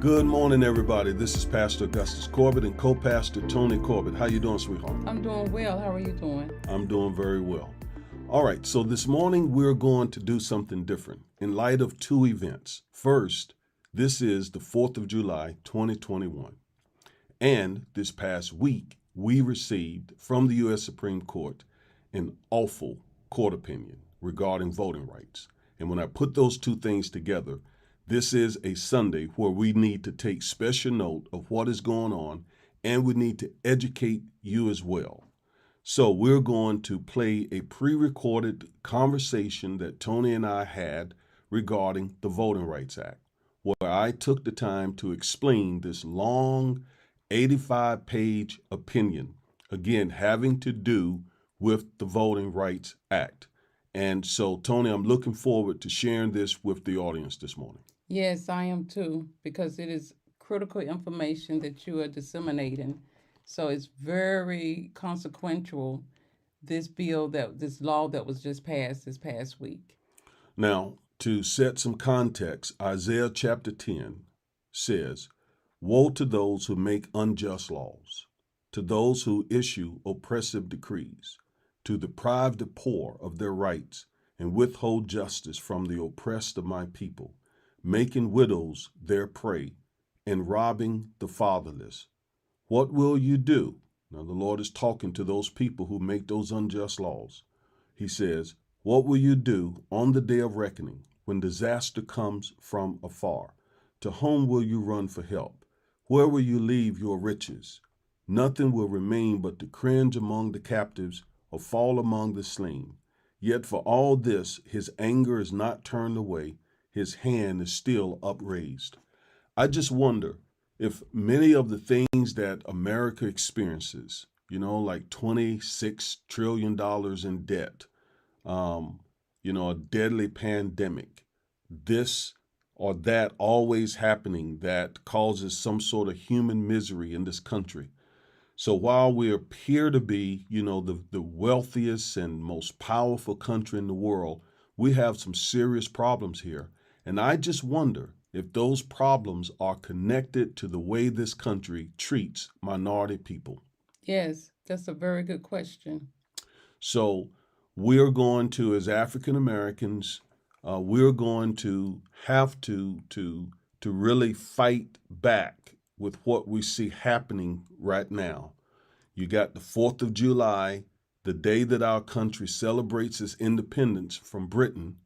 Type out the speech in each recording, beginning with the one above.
Good morning, everybody. This is Pastor Augustus Corbett and co-pastor Tony Corbett. How you doing, sweetheart? I'm doing well. How are you doing? I'm doing very well. All right, so this morning we're going to do something different in light of two events. First, this is the 4th of July, 2021. And this past week, we received from the U.S. Supreme Court an awful court opinion regarding voting rights. And when I put those two things together, this is a Sunday where we need to take special note of what is going on, and we need to educate you as well. So we're going to play a pre-recorded conversation that Tony and I had regarding the Voting Rights Act, where I took the time to explain this long 85-page opinion, again, having to do with the Voting Rights Act. And so, Tony, I'm looking forward to sharing this with the audience this morning. Yes, I am too, because it is critical information that you are disseminating. So it's very consequential, this law that was just passed this past week. Now, to set some context, Isaiah chapter 10 says, "Woe to those who make unjust laws, to those who issue oppressive decrees, to deprive the poor of their rights and withhold justice from the oppressed of my people, making widows their prey and robbing the fatherless. What will you do?" Now, the Lord is talking to those people who make those unjust laws. He says, "What will you do on the day of reckoning when disaster comes from afar? To whom will you run for help? Where will you leave your riches? Nothing will remain but to cringe among the captives or fall among the slain. Yet for all this, his anger is not turned away. His hand is still upraised." I just wonder if many of the things that America experiences, like $26 trillion in debt, a deadly pandemic, this or that always happening that causes some sort of human misery in this country. So while we appear to be, the wealthiest and most powerful country in the world, we have some serious problems here. And I just wonder if those problems are connected to the way this country treats minority people. Yes, that's a very good question. So we're going to, as African Americans, we're going to have to really fight back with what we see happening right now. You got the 4th of July, the day that our country celebrates its independence from Britain.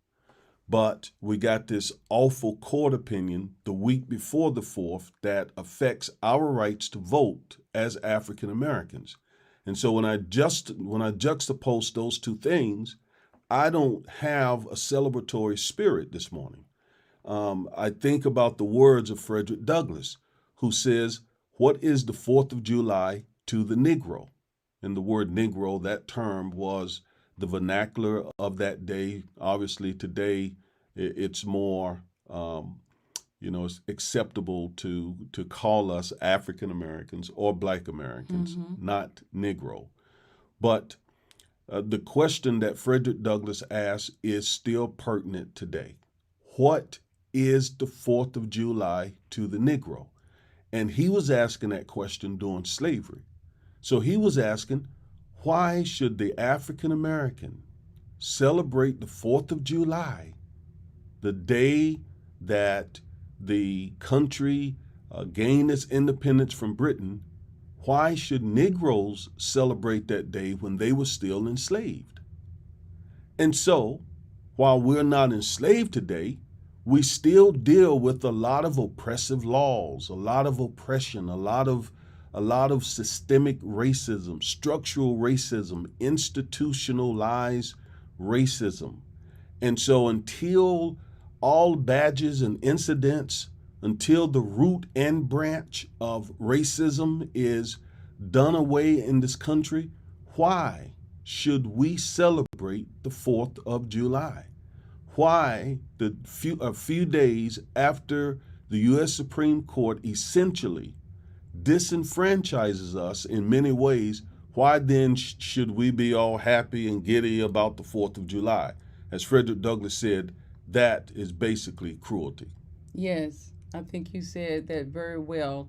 But we got this awful court opinion the week before the 4th that affects our rights to vote as African Americans. And so when I juxtapose those two things, I don't have a celebratory spirit this morning. I think about the words of Frederick Douglass, who says, "What is the 4th of July to the Negro?" And the word Negro, that term was the vernacular of that day. Obviously, today it's more, it's acceptable to call us African Americans or Black Americans, not Negro. But the question that Frederick Douglass asked is still pertinent today. What is the 4th of July to the Negro? And he was asking that question during slavery. So he was asking, why should the African American celebrate the 4th of July, the day that the country gained its independence from Britain? Why should Negroes celebrate that day when they were still enslaved? And so, while we're not enslaved today, we still deal with a lot of oppressive laws, a lot of oppression, a lot of systemic racism, structural racism, institutionalized racism. And so until all badges and incidents, until the root and branch of racism is done away in this country, why should we celebrate the 4th of July? Why, a few days after the U.S. Supreme Court essentially disenfranchises us in many ways, why then should we be all happy and giddy about the 4th of July? As Frederick Douglass said, that is basically cruelty. Yes, I think you said that very well.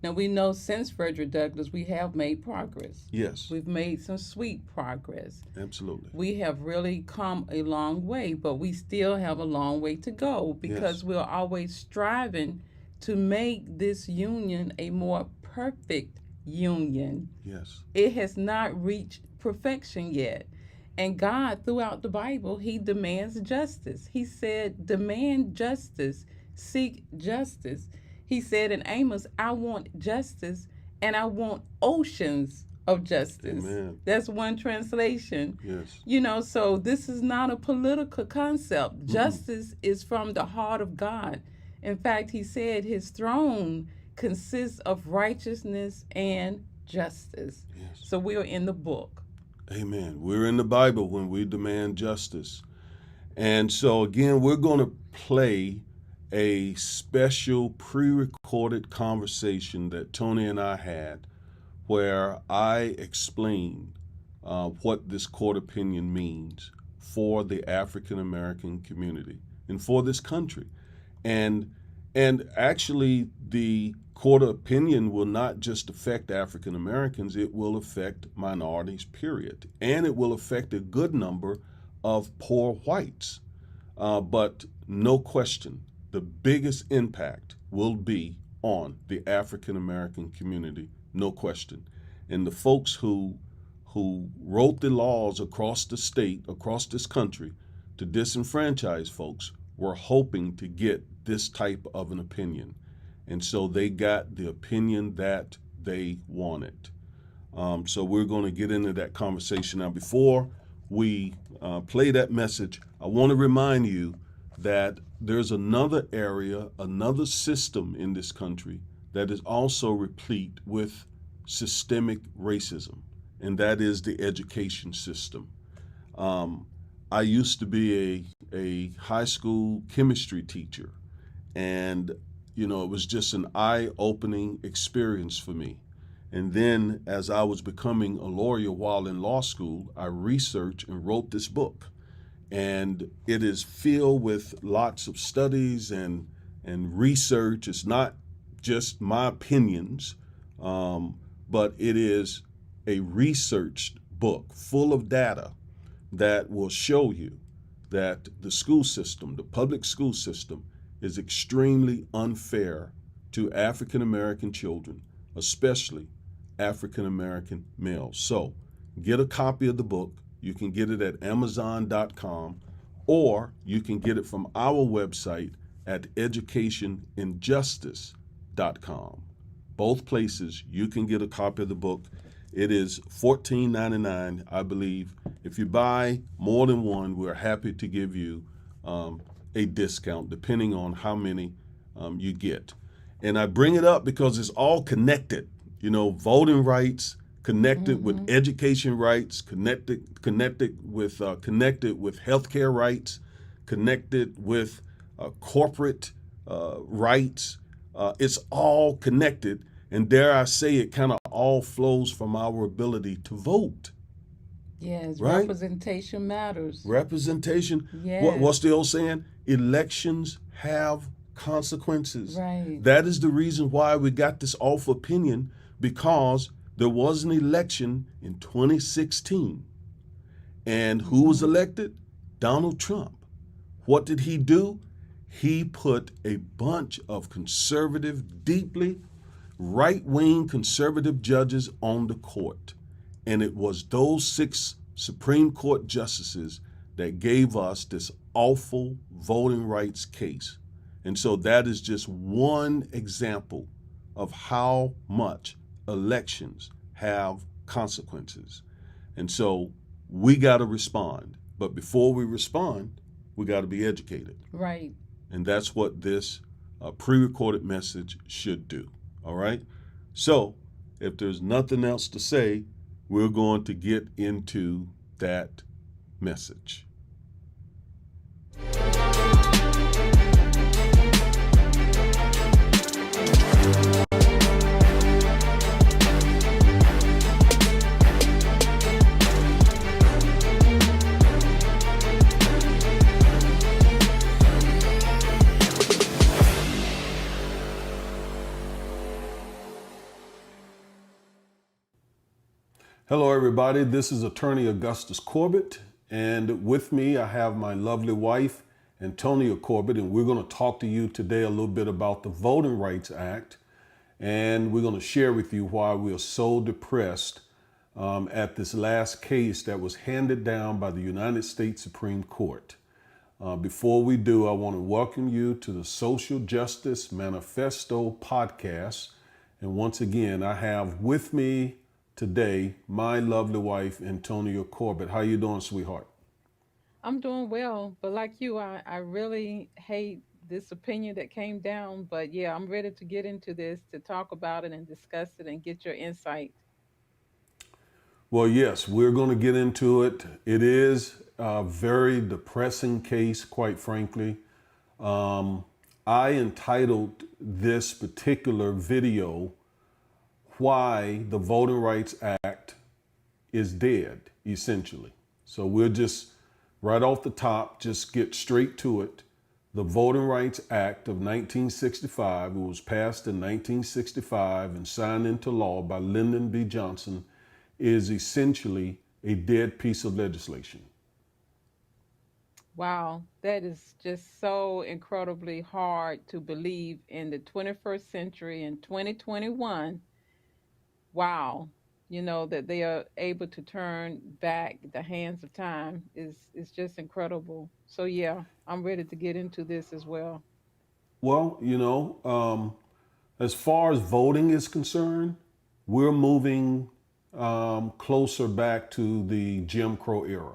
Now we know since Frederick Douglass, we have made progress. Yes, We've made some sweet progress. absolutely. We have really come a long way, but we still have a long way to go Yes, because we're always striving to make this union a more perfect union. yes. It has not reached perfection yet. And God, throughout the Bible, He demands justice. He said, demand justice, seek justice. He said in Amos, I want justice and I want oceans of justice. Amen. That's one translation. Yes. You know, so this is not a political concept. Mm-mm. Justice is from the heart of God. In fact, He said His throne consists of righteousness and justice. Yes. So we are in the book. Amen. We're in the Bible when we demand justice. And so, again, we're going to play a special pre recorded conversation that Tony and I had where I explained what this court opinion means for the African American community and for this country. And and actually the court opinion will not just affect African Americans, it will affect minorities, period. And it will affect a good number of poor whites. But no question, the biggest impact will be on the African American community, no question. And the folks who wrote the laws across the state, across this country, to disenfranchise folks were hoping to get this type of an opinion. And so they got the opinion that they wanted. So we're going to get into that conversation. Now, before we play that message, I want to remind you that there's another area, another system in this country that is also replete with systemic racism, and that is the education system. I used to be a high school chemistry teacher, and it was just an eye-opening experience for me. And then as I was becoming a lawyer while in law school, I researched and wrote this book. And it is filled with lots of studies and research. It's not just my opinions, but it is a researched book full of data that will show you that the school system, the public school system, is extremely unfair to African American children, especially African American males. So get a copy of the book. You can get it at Amazon.com, or you can get it from our website at educationinjustice.com. Both places you can get a copy of the book. It is $14.99, I believe. If you buy more than one, we're happy to give you a discount depending on how many you get. And I bring it up because it's all connected. Voting rights, connected with education rights, connected with healthcare rights, connected with corporate rights. It's all connected, and dare I say, it kind of all flows from our ability to vote. Yes, right? Representation matters. Representation. Yes. What's the old saying? Elections have consequences. Right. That is the reason why we got this off opinion, because there was an election in 2016. And who was elected? Donald Trump. What did he do? He put a bunch of conservative, deeply right-wing conservative judges on the court. And it was those 6 Supreme Court justices that gave us this awful voting rights case. And so that is just one example of how much elections have consequences. And so we got to respond. But before we respond, we got to be educated. Right. And that's what this pre-recorded message should do. All right? So if there's nothing else to say, we're going to get into that message. Hello, everybody. This is Attorney Augustus Corbett, and with me I have my lovely wife, Antonia Corbett, and we're going to talk to you today a little bit about the Voting Rights Act, and we're going to share with you why we are so depressed at this last case that was handed down by the United States Supreme Court. Before we do, I want to welcome you to the Social Justice Manifesto podcast. And once again, I have with me today my lovely wife, Antonia Corbett. How you doing, sweetheart? I'm doing well, but like you, I really hate this opinion that came down. But yeah, I'm ready to get into this to talk about it and discuss it and get your insight. Well, yes, we're going to get into it. It is a very depressing case, quite frankly. Um, I entitled this particular video, Why the Voting Rights Act is Dead, essentially. So we'll just, right off the top, just get straight to it. The Voting Rights Act of 1965, it was passed in 1965 and signed into law by Lyndon B. Johnson, is essentially a dead piece of legislation. Wow, that is just so incredibly hard to believe in the 21st century in 2021. Wow, that they are able to turn back the hands of time is just incredible. So yeah, I'm ready to get into this as well. Well, as far as voting is concerned, we're moving closer back to the Jim Crow era.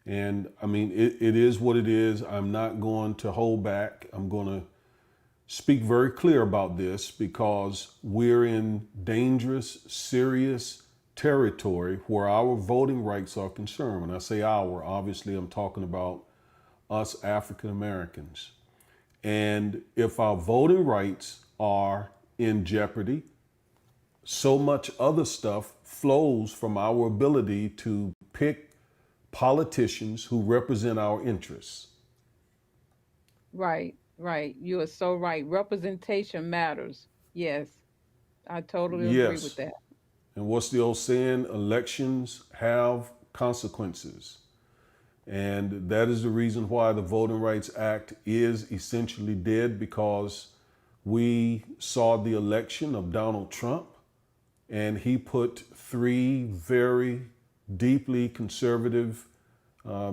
And I mean, it is what it is. I'm not going to hold back. I'm going to speak very clear about this because we're in dangerous, serious territory where our voting rights are concerned. When I say our, obviously I'm talking about us African Americans. And if our voting rights are in jeopardy, so much other stuff flows from our ability to pick politicians who represent our interests. Right, right. You are so right. Representation matters. Yes, I totally agree with Yes. that. And what's the old saying? Elections have consequences. And that is the reason why the Voting Rights Act is essentially dead because we saw the election of Donald Trump and he put three very deeply conservative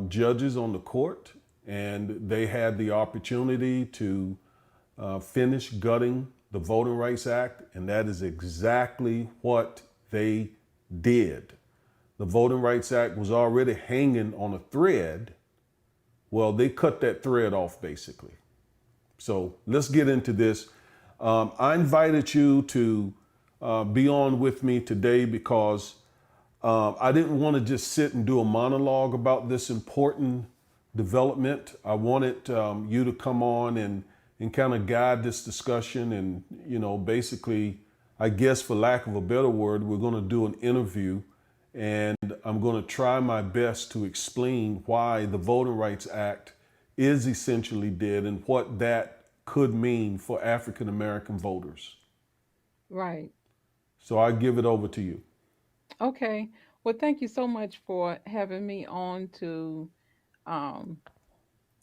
judges on the court, and they had the opportunity to finish gutting the Voting Rights Act, and that is exactly what they did. The Voting Rights Act was already hanging on a thread. Well, they cut that thread off basically. So let's get into this. I invited you to be on with me today because I didn't want to just sit and do a monologue about this important development. I wanted you to come on and kind of guide this discussion. And, basically, I guess for lack of a better word, we're going to do an interview and I'm going to try my best to explain why the Voting Rights Act is essentially dead and what that could mean for African American voters. Right. So I give it over to you. Okay. Well, thank you so much for having me on to, um,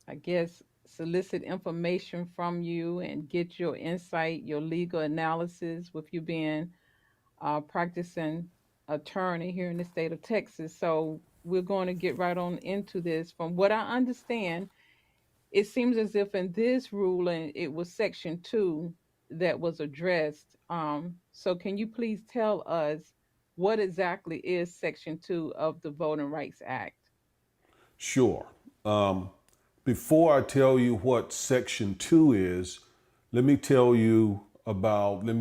I guess, solicit information from you and get your insight, your legal analysis with you being a practicing attorney here in the state of Texas. So we're going to get right on into this. From what I understand, it seems as if in this ruling it was section 2 that was addressed. So can you please tell us what exactly is section 2 of the Voting Rights Act? Sure. Um, Before I tell you what Section 2 is, let me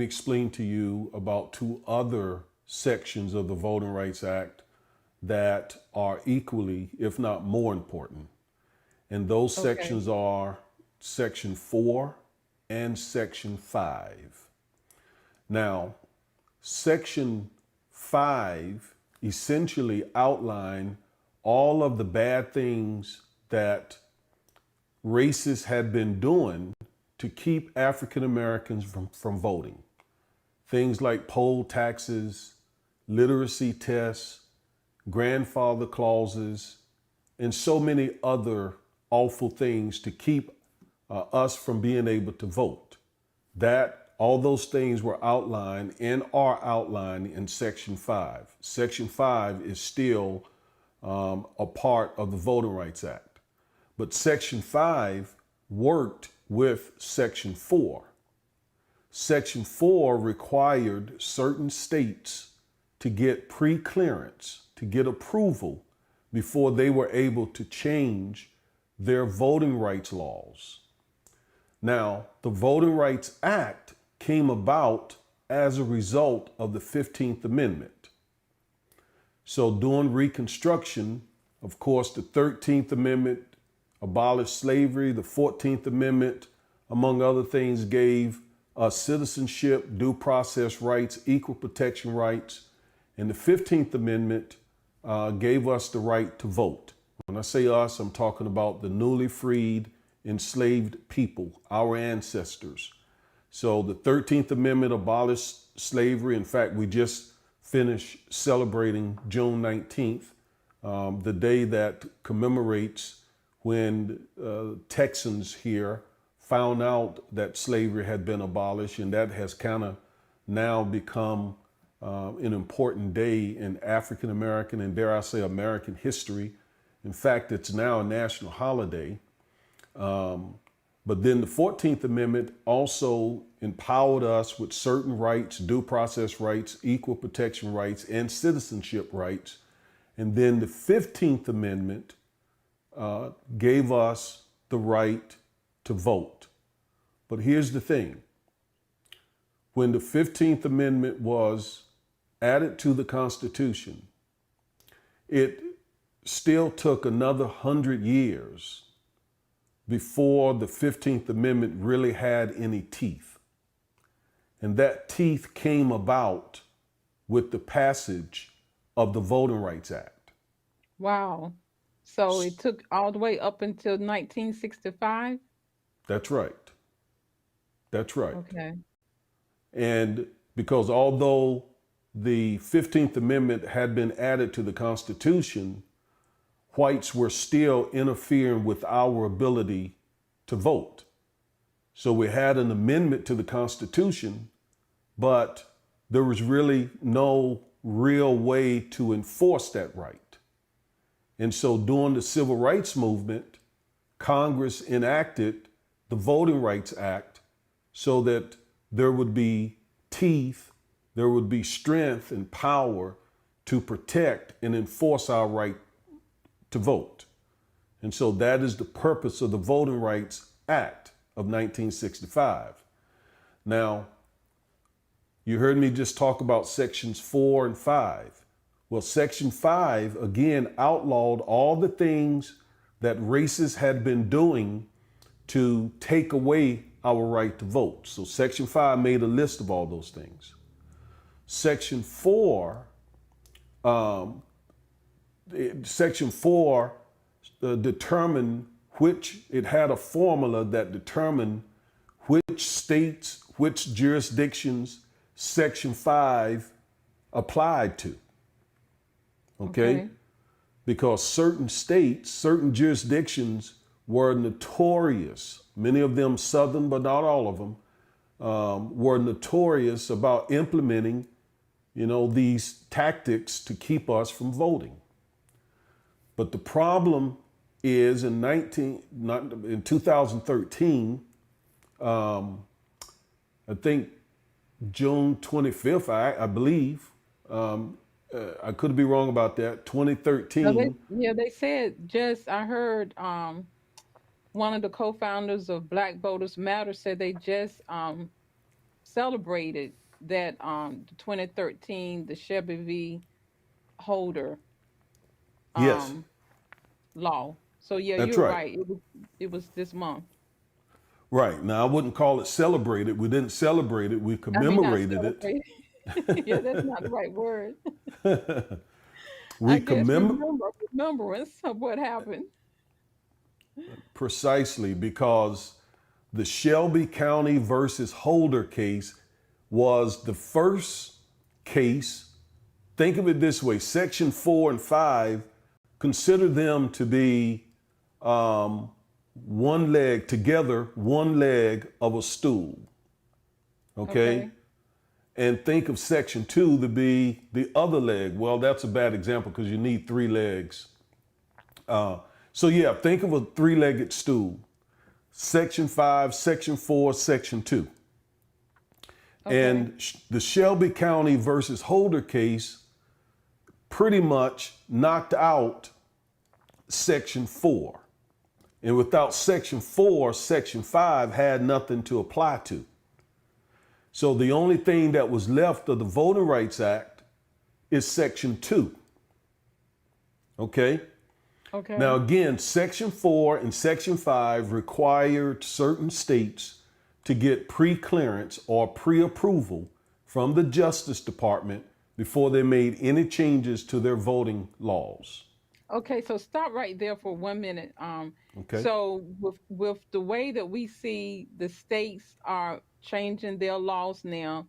explain to you about two other sections of the Voting Rights Act that are equally, if not more important. And those Okay. sections are Section 4 and Section 5. Now, Section 5 essentially outline all of the bad things that racists had been doing to keep African Americans from voting. Things like poll taxes, literacy tests, grandfather clauses, and so many other awful things to keep us from being able to vote. That all those things were outlined and are outlined in Section 5. Section 5 is still a part of the Voting Rights Act. But Section 5 worked with Section 4. Section 4 required certain states to get pre-clearance, to get approval before they were able to change their voting rights laws. Now, the Voting Rights Act came about as a result of the 15th Amendment. So during Reconstruction, of course, the 13th Amendment abolished slavery. The 14th Amendment, among other things, gave us citizenship, due process rights, equal protection rights. And the 15th Amendment gave us the right to vote. When I say us, I'm talking about the newly freed, enslaved people, our ancestors. So the 13th Amendment abolished slavery. In fact, we just finished celebrating June 19th, the day that commemorates when Texans here found out that slavery had been abolished, and that has kind of now become an important day in African American and, dare I say, American history. In fact, it's now a national holiday. But then the 14th Amendment also empowered us with certain rights, due process rights, equal protection rights, and citizenship rights. And then the 15th Amendment gave us the right to vote. But here's the thing. When the 15th Amendment was added to the Constitution, it still took another 100 years before the 15th Amendment really had any teeth. And that teeth came about with the passage of the Voting Rights Act. Wow. So it took all the way up until 1965? That's right. That's right. Okay. And because although the 15th Amendment had been added to the Constitution, whites were still interfering with our ability to vote. So we had an amendment to the Constitution, but there was really no real way to enforce that right. And so during the Civil Rights Movement, Congress enacted the Voting Rights Act so that there would be teeth, there would be strength and power to protect and enforce our right to vote. And so that is the purpose of the Voting Rights Act of 1965. Now, you heard me just talk about sections 4 and 5. Well, section 5 again outlawed all the things that racists had been doing to take away our right to vote. So section 5 made a list of all those things. Section 4 determined which, it had a formula that determined which states, which jurisdictions Section 5 applied to. Okay? Because certain states, certain jurisdictions were notorious, many of them Southern, but not all of them, were notorious about implementing, these tactics to keep us from voting. But the problem is in 2013, I think June 25th, I believe, I could be wrong about that, No, 2013. they said just, I heard one of the co-founders of Black Voters Matter said they just celebrated that the 2013 the Shelby v. Holder Yes, um law. So yeah, that's you're right. right. It was this month. Right. Now, I wouldn't call it celebrated. We didn't celebrate it. We I mean, not commemorated it. celebrate. Yeah, that's not the right word. We I guess commemorate remembrance of what happened. precisely because the Shelby County versus Holder case was the first case think of it this way: Section 4 and 5, consider them to be um, one leg together, one leg of a stool. Okay? Okay. And think of Section 2 to be the other leg. Well, that's a bad example because you need three legs. Uh, so, yeah, think of a three legged stool: Section 5, Section 4, Section 2. Okay. And the Shelby County versus Holder case pretty much knocked out Section 4. And without Section 4, Section 5 had nothing to apply to. So the only thing that was left of the Voting Rights Act is Section 2. Okay? Now, Okay. again, Section 4 and Section 5 required certain states to get pre-clearance or pre-approval from the Justice Department before they made any changes to their voting laws. Okay, so stop right there for 1 minute. Okay? So with the way that we see the states are changing their laws now,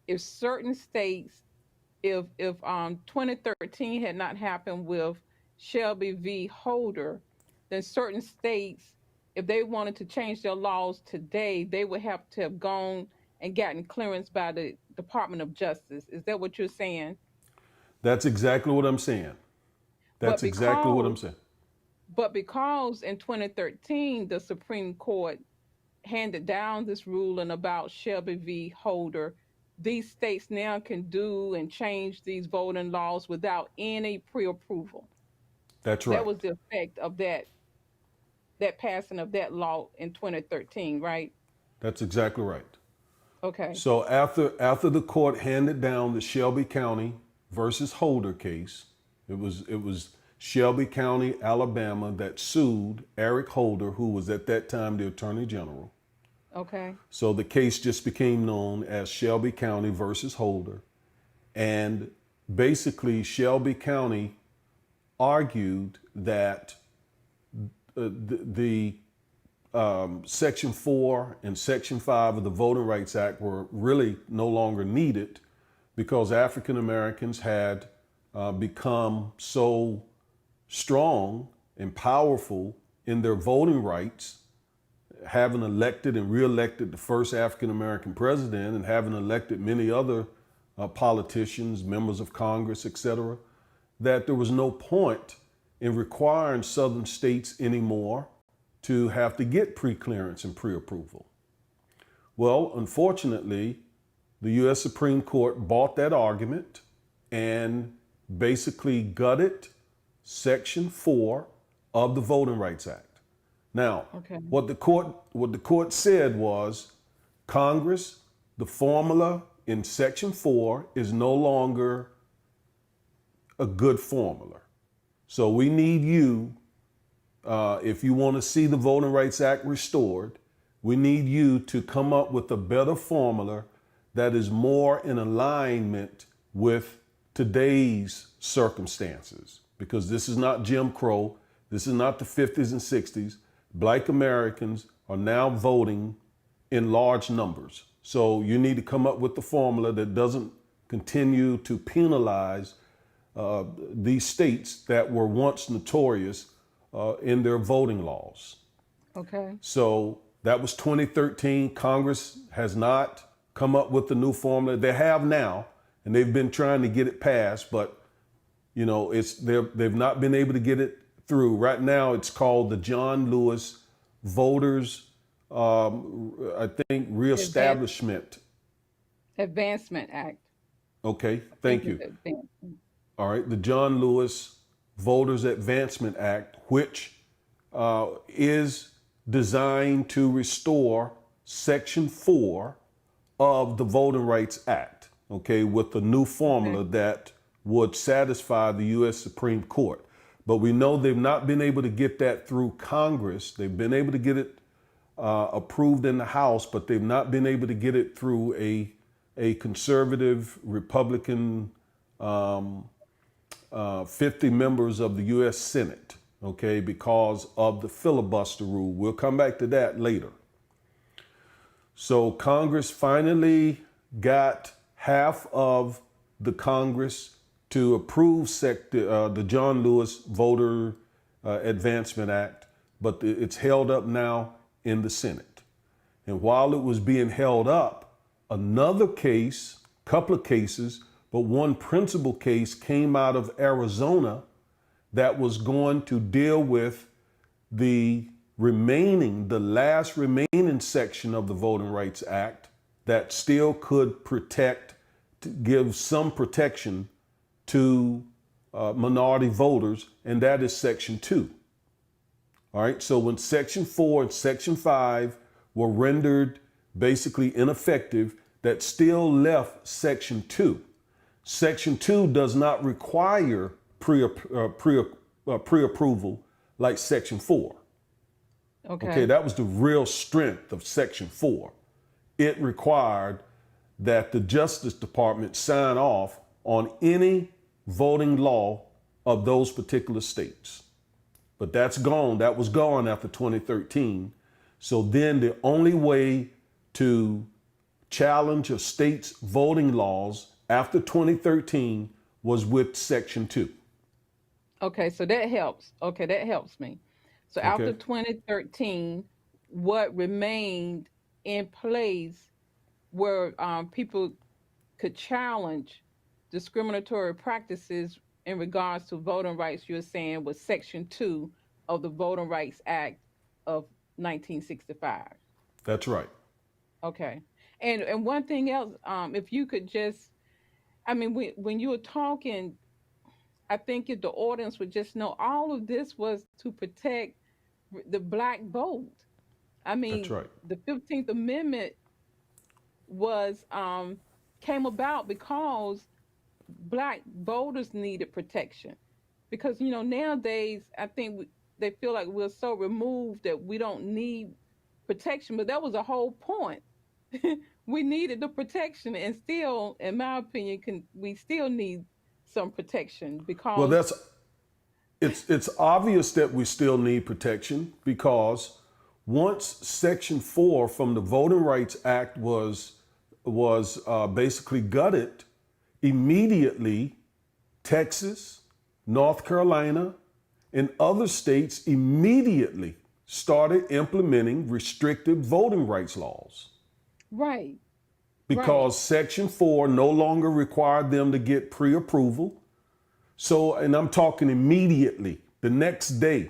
if certain states, if 2013 had not happened with Shelby v. Holder, then certain states, if they wanted to change their laws today, they would have to have gone and gotten clearance by the Department of Justice. Is that what you're saying? That's exactly what I'm saying. But That's exactly what I'm because saying. But because in 2013 the Supreme Court handed down this ruling about Shelby v. Holder, these states now can do and change these voting laws without any pre-approval. That's That right. was the effect of that passing of that law in 2013, right? That's exactly right. Okay. So after the court handed down the Shelby County versus Holder case, it was Shelby County, Alabama, that sued Eric Holder, who was at that time the Attorney General. Okay. So the case just became known as Shelby County versus Holder. And basically, Shelby County argued that the Section 4 and Section 5 of the Voting Rights Act were really no longer needed because African Americans had become so strong and powerful in their voting rights, having elected and reelected the first African American president and having elected many other politicians, members of Congress, etc., that there was no point in requiring southern states anymore to have to get pre-clearance and pre-approval. Well, unfortunately, the U.S. Supreme Court bought that argument and basically gutted Section 4 of the Voting Rights Act. Now, Okay. what the court said was Congress, the formula in Section 4 is no longer a good formula. So we need you, if you want to see the Voting Rights Act restored, we need you to come up with a better formula that is more in alignment with today's circumstances. Because this is not Jim Crow, this is not the 50s and 60s. Black Americans are now voting in large numbers. So you need to come up with the formula that doesn't continue to penalize these states that were once notorious in their voting laws. Okay. So that was 2013. Congress has not come up with the new formula. They have now, and they've been trying to get it passed, but they've not been able to get it through. Right now, it's called the John Lewis Voters, I think, Advan- Reestablishment. Advancement Act. Okay, I think thank it's you. advancement. All right, the John Lewis Voters Advancement Act, which is designed to restore Section 4 of the Voting Rights Act, okay, with the new formula Okay. that would satisfy the U.S. Supreme Court. But we know they've not been able to get that through Congress. They've been able to get it approved in the House, but they've not been able to get it through a conservative Republican 50 members of the U.S. Senate, okay, because of the filibuster rule. We'll come back to that later. So Congress finally got half of the Congress to approve the John Lewis Voter Advancement Act, but it's held up now in the Senate. And while it was being held up, another case, couple of cases, but one principal case came out of Arizona that was going to deal with the last remaining section of the Voting Rights Act that still could protect, to give some protection to minority voters, and that is Section 2. All right, so when Section 4 and Section 5 were rendered basically ineffective, that still left Section 2. Section 2 does not require pre-approval like Section 4. Okay, Okay. that was the real strength of Section 4. It required that the Justice Department sign off on any voting law of those particular states. But that's gone. That was gone after 2013. So then the only way to challenge a state's voting laws after 2013 was with Section 2. Okay, so that helps. Okay, that helps me. So after Okay? 2013, what remained in place where people could challenge discriminatory practices in regards to voting rights, you're saying was Section 2 of the Voting Rights Act of 1965. That's right. Okay. And one thing else, if you could just, I mean, when you were talking, I think if the audience would just know all of this was to protect the black vote. I That's mean, right. the 15th Amendment was came about because black voters needed protection. Because nowadays I think they feel like we're so removed that we don't need protection, but that was the whole point. We needed the protection, and still, in my opinion, can we still need some protection Well, because that's it's obvious that we still need protection because once Section 4 from the Voting Rights Act was basically gutted, immediately Texas, North Carolina, and other states immediately started implementing restrictive voting rights laws right, right, because Section 4 no longer required them to get pre approval. So, and I'm talking immediately, the next day,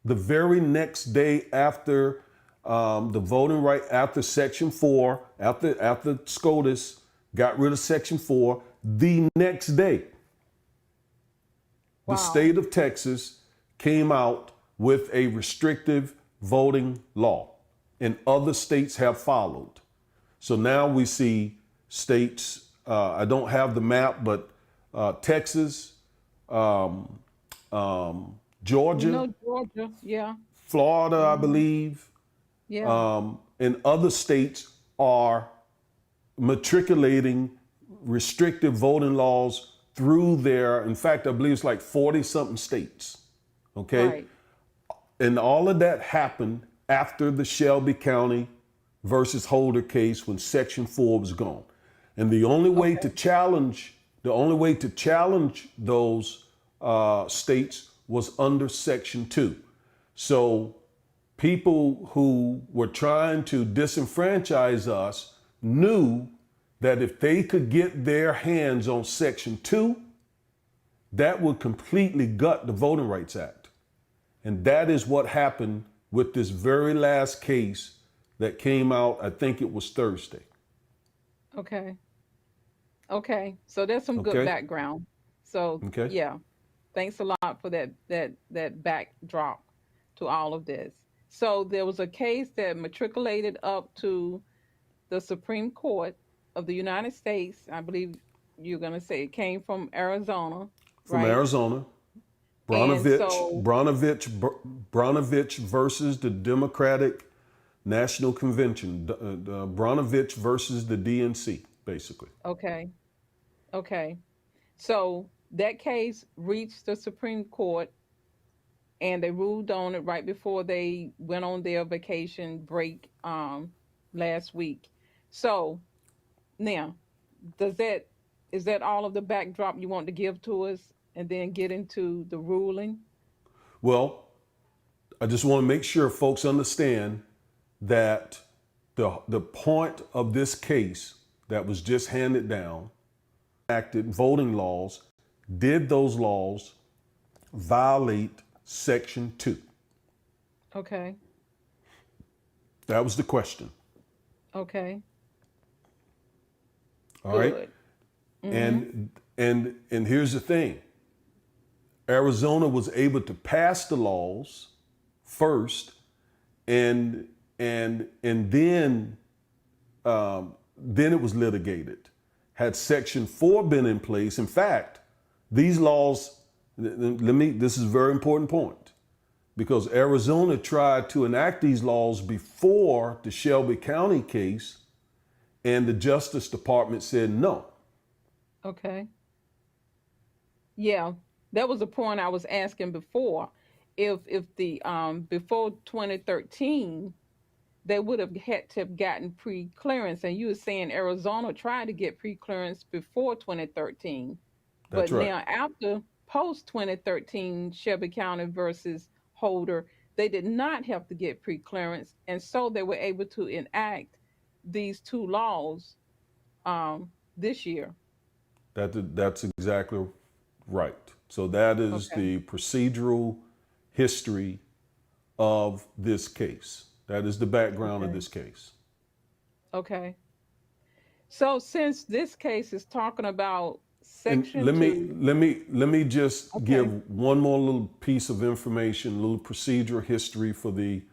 the very next day after the voting right, after Section 4, after SCOTUS got rid of Section 4, the next day, the wow, state of Texas came out with a restrictive voting law, and other states have followed. So now we see states, I don't have the map, but Texas, um, Georgia, Georgia, yeah, Florida, I hmm, believe, yeah, and other states are matriculating restrictive voting laws through their, in fact, I believe it's like 40 something states. Okay. right, And all of that happened after the Shelby County versus Holder case when Section 4 was gone. And okay, the only way to challenge those states was under Section 2. So people who were trying to disenfranchise us knew that if they could get their hands on Section 2, that would completely gut the Voting Rights Act. And that is what happened with this very last case that came out, I think it was Thursday. okay, okay. So there's some good Okay? background. So Okay? yeah, thanks a lot for that backdrop to all of this. So there was a case that matriculated up to the Supreme Court of the United States. I believe you're going to say it came from Arizona, From right? Arizona, And Bronovich, so, Bronovich, Bronovich versus the Democratic National Convention, Bronovich versus the DNC, basically. okay, okay. So that case reached the Supreme Court and they ruled on it right before they went on their vacation break last week. So now, does that Is that all of the backdrop you want to give to us, and then get into the ruling? Well, I just want to make sure folks understand that the point of this case that was just handed down, acted voting laws, did those laws violate Section 2? Okay. That was the question. Okay. All right. Good. Mm-hmm. And here's the thing. Arizona was able to pass the laws first, and then it was litigated. Had Section 4 been in place, in fact, these laws, this is a very important point, because Arizona tried to enact these laws before the Shelby County case, and the Justice Department said no. Okay. Yeah, that was the point I was asking before. If the before 2013, they would have had to have gotten pre-clearance, and you were saying Arizona tried to get pre-clearance before 2013, That's but right. now after post 2013 Shelby County versus Holder, they did not have to get pre-clearance, and so they were able to enact these two laws this year. That's exactly right. So that is Okay. the procedural history of this case. That is the background of Okay. this case. Okay. So since this case is talking about And section 2, let me just okay. give one more little piece of information, a little procedural history for the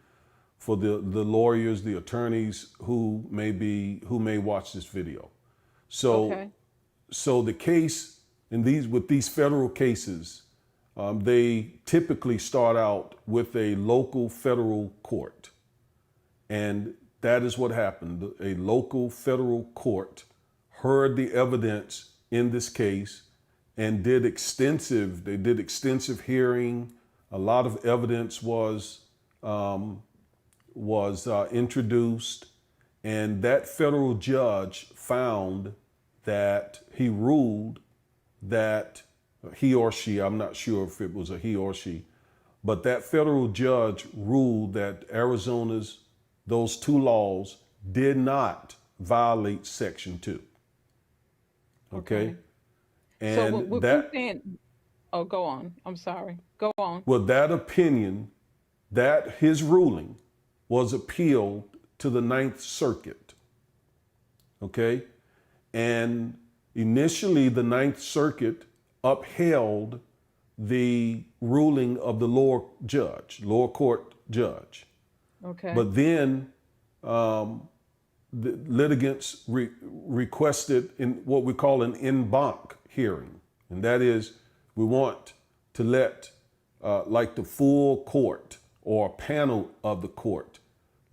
lawyers, the attorneys who may watch this video. So Okay. the case in these with these federal cases, they typically start out with a local federal court, and that is what happened. A local federal court heard the evidence in this case and they did extensive hearing. A lot of evidence was introduced, and that federal judge found that he ruled that he or she, I'm not sure if it was a he or she, but that federal judge ruled that those two laws did not violate Section 2. Okay? Okay. So And what we saying? Oh, go on. I'm sorry. Go on. that opinion, that his ruling was appealed to the Ninth Circuit. Okay? And initially, the Ninth Circuit upheld the ruling of the lower court judge. Okay. But then the litigants requested in what we call an en banc hearing. And that is, we want to let like the full court or a panel of the court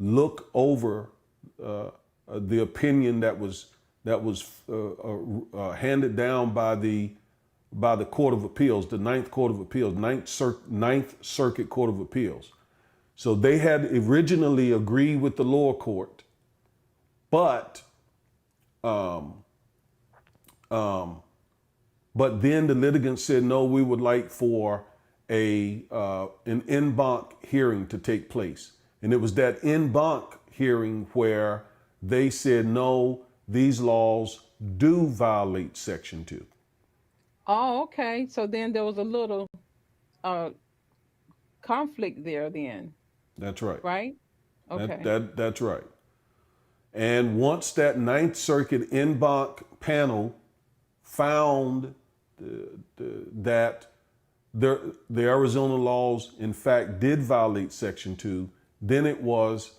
look over the opinion that was handed down by the Court of Appeals, the Ninth Court of Appeals, Ninth Circuit Court of Appeals. So they had originally agreed with the lower court, but but then the litigants said, no, we would like for an en banc hearing to take place. And it was that en banc hearing where they said, no, these laws do violate Section 2. Oh, okay. So then there was a little uh conflict there then, That's right. right? Okay. That's right. And once that Ninth Circuit en banc panel found that the Arizona laws, in fact, did violate Section 2, then it was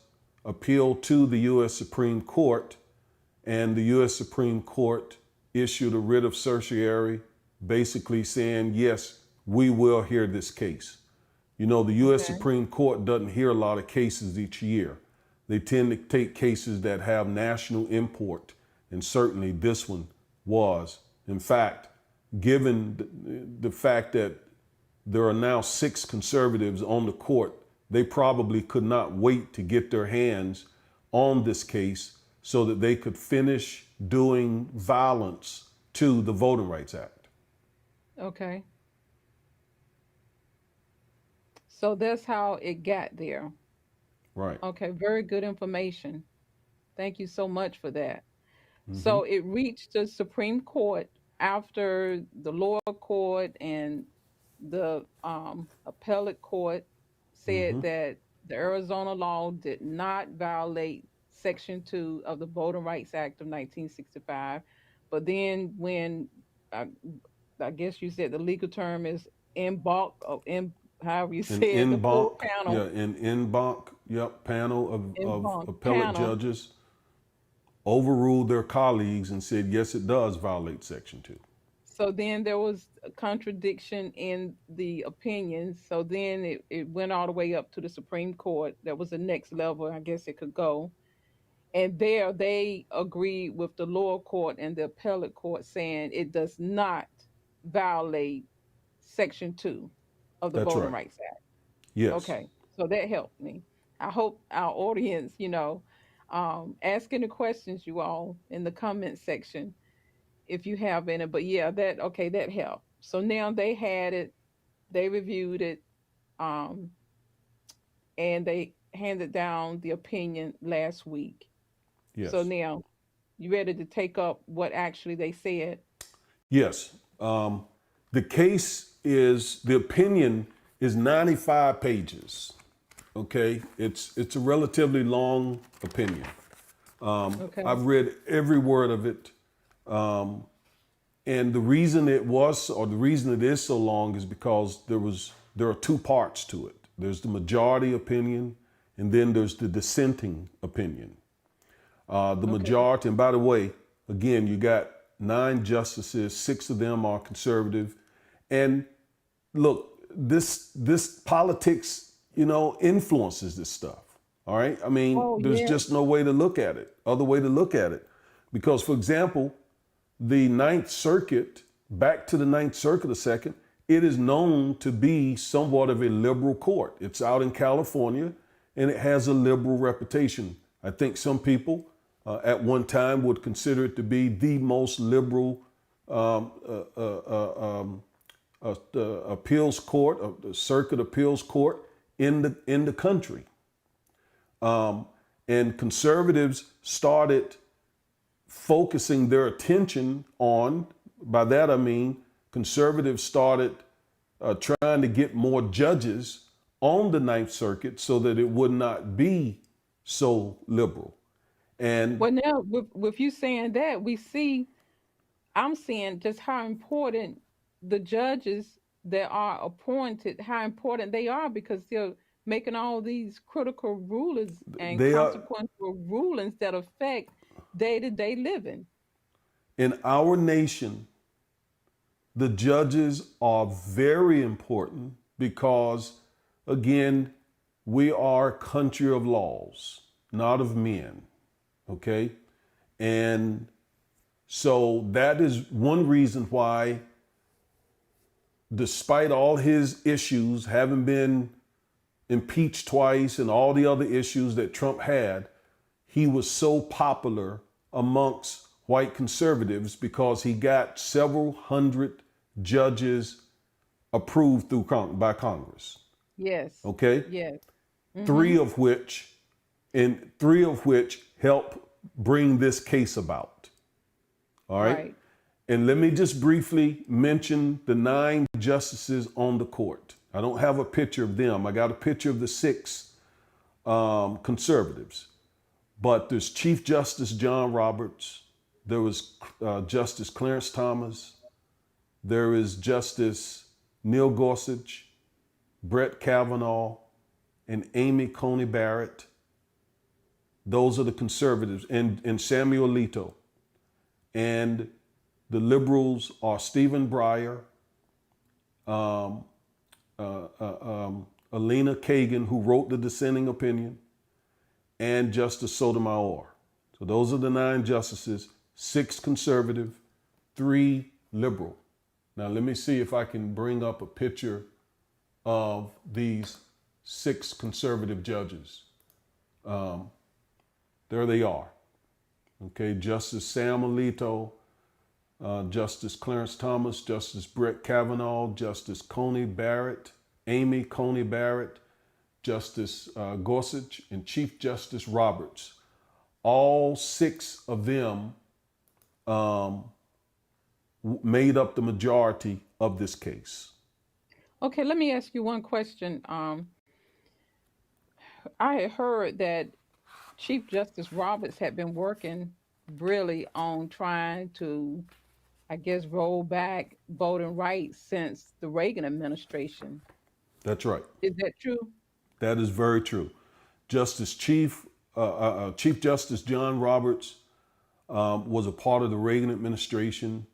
appealed to the U.S. Supreme Court, and the U.S. Supreme Court issued a writ of certiorari basically saying, yes, we will hear this case. You know, the U.S. Okay. Supreme Court doesn't hear a lot of cases each year. They tend to take cases that have national import, and certainly this one was. In fact, given the fact that there are now 6 conservatives on the court, they probably could not wait to get their hands on this case so that they could finish doing violence to the Voting Rights Act. Okay. So that's how it got there. Right. Okay, very good information. Thank you so much for that. Mm-hmm. So it reached the Supreme Court after the lower court and the appellate court said Mm-hmm. that the Arizona law did not violate Section 2 of the Voting Rights Act of 1965. But then when I, I guess you said the legal term is en banc or in however you An said, the en full banc, yeah, panel, an en banc, yep, panel en of banc appellate panel. judges overruled their colleagues and said, yes, it does violate Section 2. So then there was a contradiction in the opinions. So then it went all the way up to the Supreme Court. That was the next level, I guess it could go. And there they agreed with the lower court and the appellate court saying it does not violate Section 2 of the That's Voting right. Rights Act. Yes. Okay. So that helped me. I hope our audience, asking the questions, you all, in the comment section if you have any. But yeah, that okay, that helped. So now they had it, they reviewed it, um, and they handed down the opinion last week. So Yes. now you ready to take up what actually they said? Yes. The case is, the opinion is 95 pages. Okay. It's a relatively long opinion. Okay. I've read every word of it. And the reason it was, or the reason it is so long, is because there are two parts to it. There's the majority opinion, and then there's the dissenting opinion. The Okay. majority, and by the way, again, you got 9 justices, 6 of them are conservative, and look, this politics, influences this stuff. All right, I mean, Oh there's just yes. no way to look at it, other way to look at it, because, for example, the Ninth Circuit, back to the Ninth Circuit a second, it is known to be somewhat of a liberal court. It's out in California and it has a liberal reputation. I think some people at one time would consider it to be the most liberal um, uh, uh, uh, um, appeals court, circuit appeals court in the country. And conservatives started focusing their attention on, by that I mean, conservatives started trying to get more judges on the Ninth Circuit so that it would not be so liberal. And Well, now with you saying that, we see I'm seeing just how important the judges that are appointed, how important they are because they're making all these critical rulings and they are, consequential rulings that affect day to day living. in our nation, the judges are very important because, again, we are a country of laws, not of men. Okay? And so that is one reason why, despite all his issues, having been impeached twice and all the other issues that Trump had, he was so popular amongst white conservatives because he got several hundred judges approved by Congress. Yes. Okay? Yes. Mm-hmm. Three of which, and three of which help bring this case about. All right? Right. And let me just briefly mention the 9 justices on the court. I don't have a picture of them. I got a picture of the 6 conservatives. But there's Chief Justice John Roberts. There was Justice Clarence Thomas. There is Justice Neil Gorsuch, Brett Kavanaugh, and Amy Coney Barrett. Those are the conservatives, and Samuel Alito. And the liberals are Stephen Breyer, um, Alina Kagan, who wrote the dissenting opinion, and Justice Sotomayor. So those are the 9 justices, 6 conservative, 3 liberal. Now let me see if I can bring up a picture of these 6 conservative judges. There they are. Okay, Justice Sam Alito, Justice Clarence Thomas, Justice Brett Kavanaugh, Justice Coney Barrett, Amy Coney Barrett, Justice Gorsuch, and Chief Justice Roberts. All six of them um, made up the majority of this case. Okay, let me ask you one question. I had heard that Chief Justice Roberts had been working really on trying to, I guess, roll back voting rights since the Reagan administration. That's right. Is that true? That is very true. Chief Justice John Roberts was a part of the Reagan administration.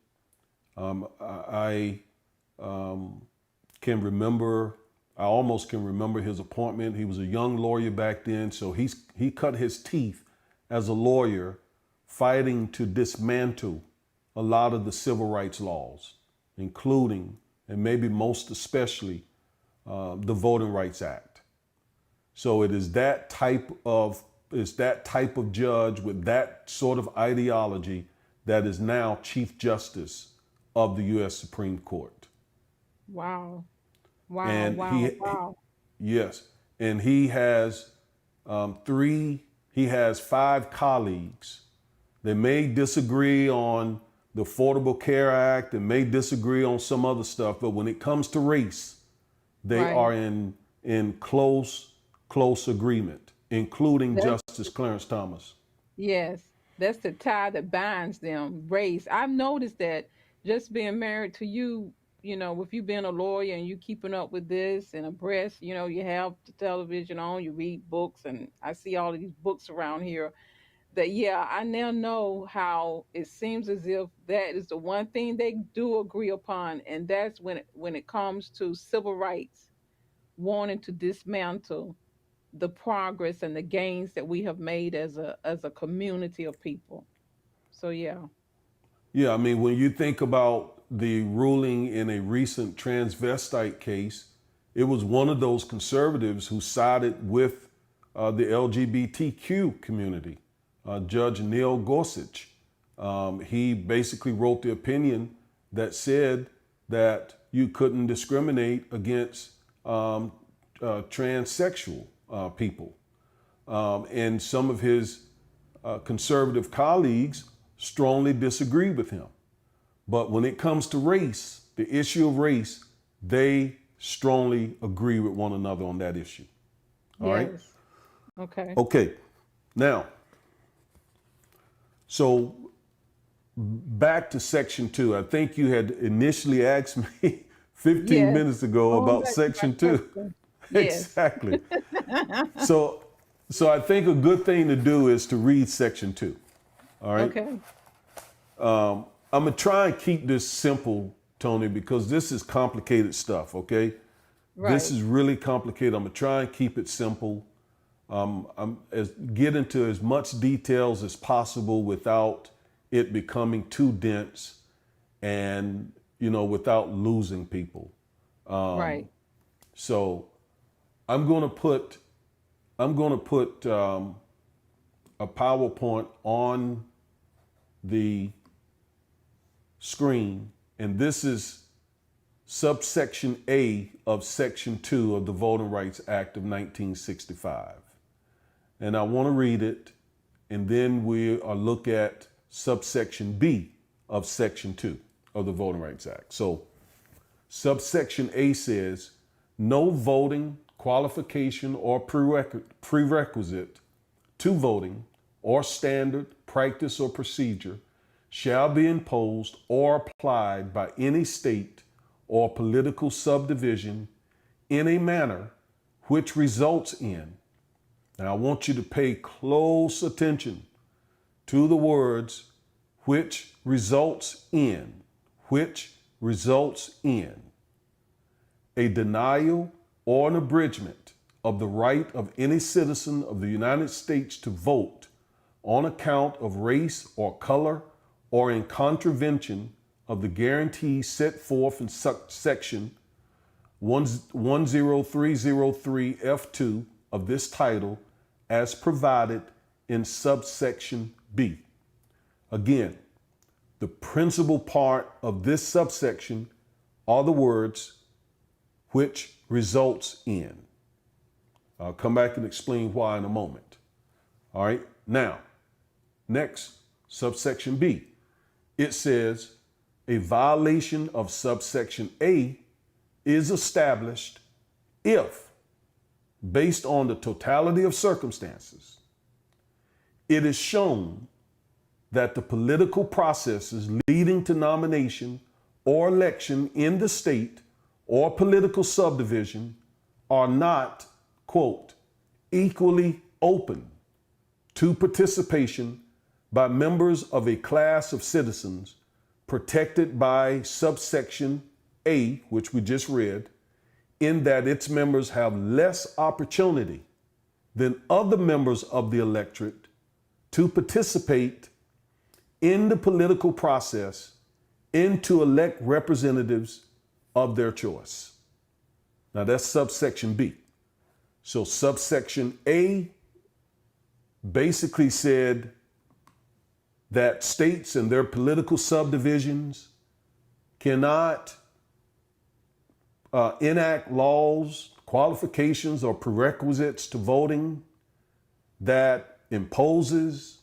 I can remember, I almost can remember his appointment. He was a young lawyer back then, so he cut his teeth as a lawyer fighting to dismantle a lot of the civil rights laws, including, and maybe most especially, the Voting Rights Act. So it's that type of judge with that sort of ideology that is now Chief Justice of the U.S. Supreme Court. Wow. Wow. And Wow. Wow. yes, and he has he has five colleagues. They may disagree on the Affordable Care Act and may disagree on some other stuff, but when it comes to race, they Right. are in close agreement, including That's Justice Clarence Thomas. yes. That's the tie that binds them. Race. I've noticed that just being married to you, with you being a lawyer and you keeping up with this and abreast, you have the television on, you read books, and I see all of these books around here. That yeah, I now know how it seems as if that is the one thing they do agree upon, and that's when it comes to civil rights, wanting to dismantle the progress and the gains that we have made as a community of people. So yeah. Yeah, I mean, when you think about the ruling in a recent transvestite case, it was one of those conservatives who sided with the LGBTQ community, Judge Neil Gorsuch. He basically wrote the opinion that said that you couldn't discriminate against transsexual people. And some of his conservative colleagues strongly disagree with him. But when it comes to race, the issue of race, they strongly agree with one another on that issue. All right? Yes. Okay. Okay. Now, so back to section two. I think you had initially asked me 15 Yes. minutes ago Going about back to my section two. question. Yes. Exactly. So, so I think a good thing to do is to read section two. All right. Okay. I'm gonna try and keep this simple, Tony, because this is complicated stuff. Okay, this Right. is really complicated. I'm gonna try and keep it simple. Get into as much details as possible without it becoming too dense, and without losing people. Right. So I'm gonna put a PowerPoint on the screen, and this is subsection A of section 2 of the Voting Rights Act of 1965. And I want to read it, and then we'll look at subsection B of section 2 of the Voting Rights Act. So subsection A says, no voting qualification or prerequisite to voting or standard, practice, or procedure shall be imposed or applied by any state or political subdivision in a manner which results in, and I want you to pay close attention to the words which results in, a denial or an abridgment of the right of any citizen of the United States to vote on account of race or color or in contravention of the guarantees set forth in section 10303F2 of this title as provided in subsection B. Again, The principal part of this subsection are the words which results in. I'll come back and explain why in a moment. All right. Now, next, subsection B. It says a violation of subsection A is established if, based on the totality of circumstances, it is shown that the political processes leading to nomination or election in the state or political subdivision are not, quote, equally open to participation by members of a class of citizens protected by subsection A, which we just read, in that its members have less opportunity than other members of the electorate to participate in the political process and to elect representatives of their choice. Now that's subsection B. So subsection A basically said that states and their political subdivisions cannot enact laws, qualifications, or prerequisites to voting that imposes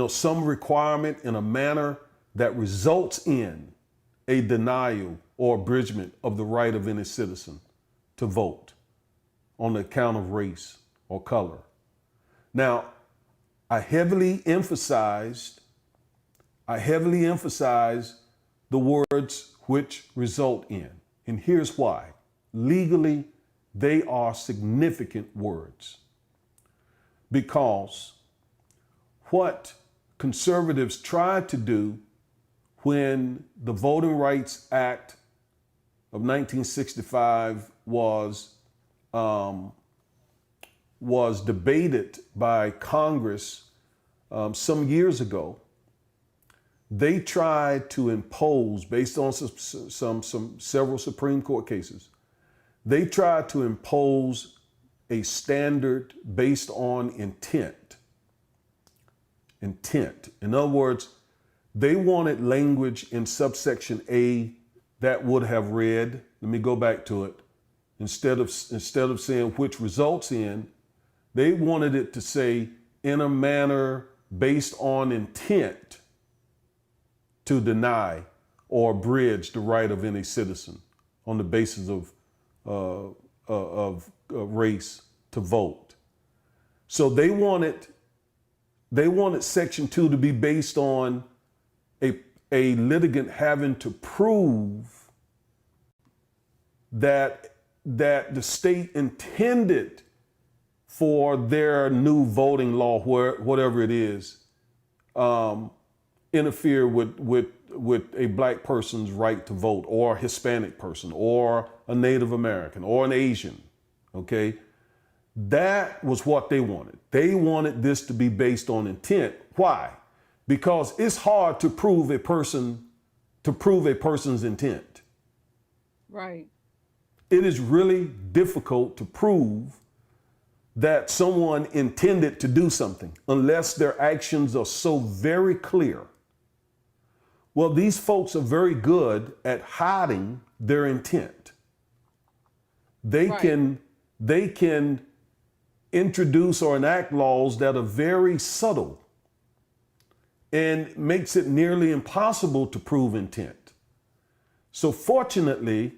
some requirement in a manner that results in a denial or abridgment of the right of any citizen to vote on the account of race or color. Now, I heavily emphasized the words which result in, and here's why. Legally, they are significant words because what conservatives tried to do when the Voting Rights Act of 1965 was debated by Congress some years ago, they tried to impose, based on several Supreme Court cases, they tried to impose a standard based on intent. In other words, they wanted language in subsection A that would have read, let me go back to it, instead of saying which results in, they wanted it to say in a manner based on intent to deny or abridge the right of any citizen on the basis of race to vote. So they wanted section 2 to be based on a litigant having to prove that the state intended for their new voting law, whatever it is, interfere with a black person's right to vote, or a Hispanic person, or a Native American, or an Asian, okay? That was what they wanted. They wanted this to be based on intent. Why? Because it's hard to prove a person's intent. Right. It is really difficult to prove that someone intended to do something unless their actions are so very clear. Well, these folks are very good at hiding their intent. They can introduce or enact laws that are very subtle and makes it nearly impossible to prove intent. So fortunately,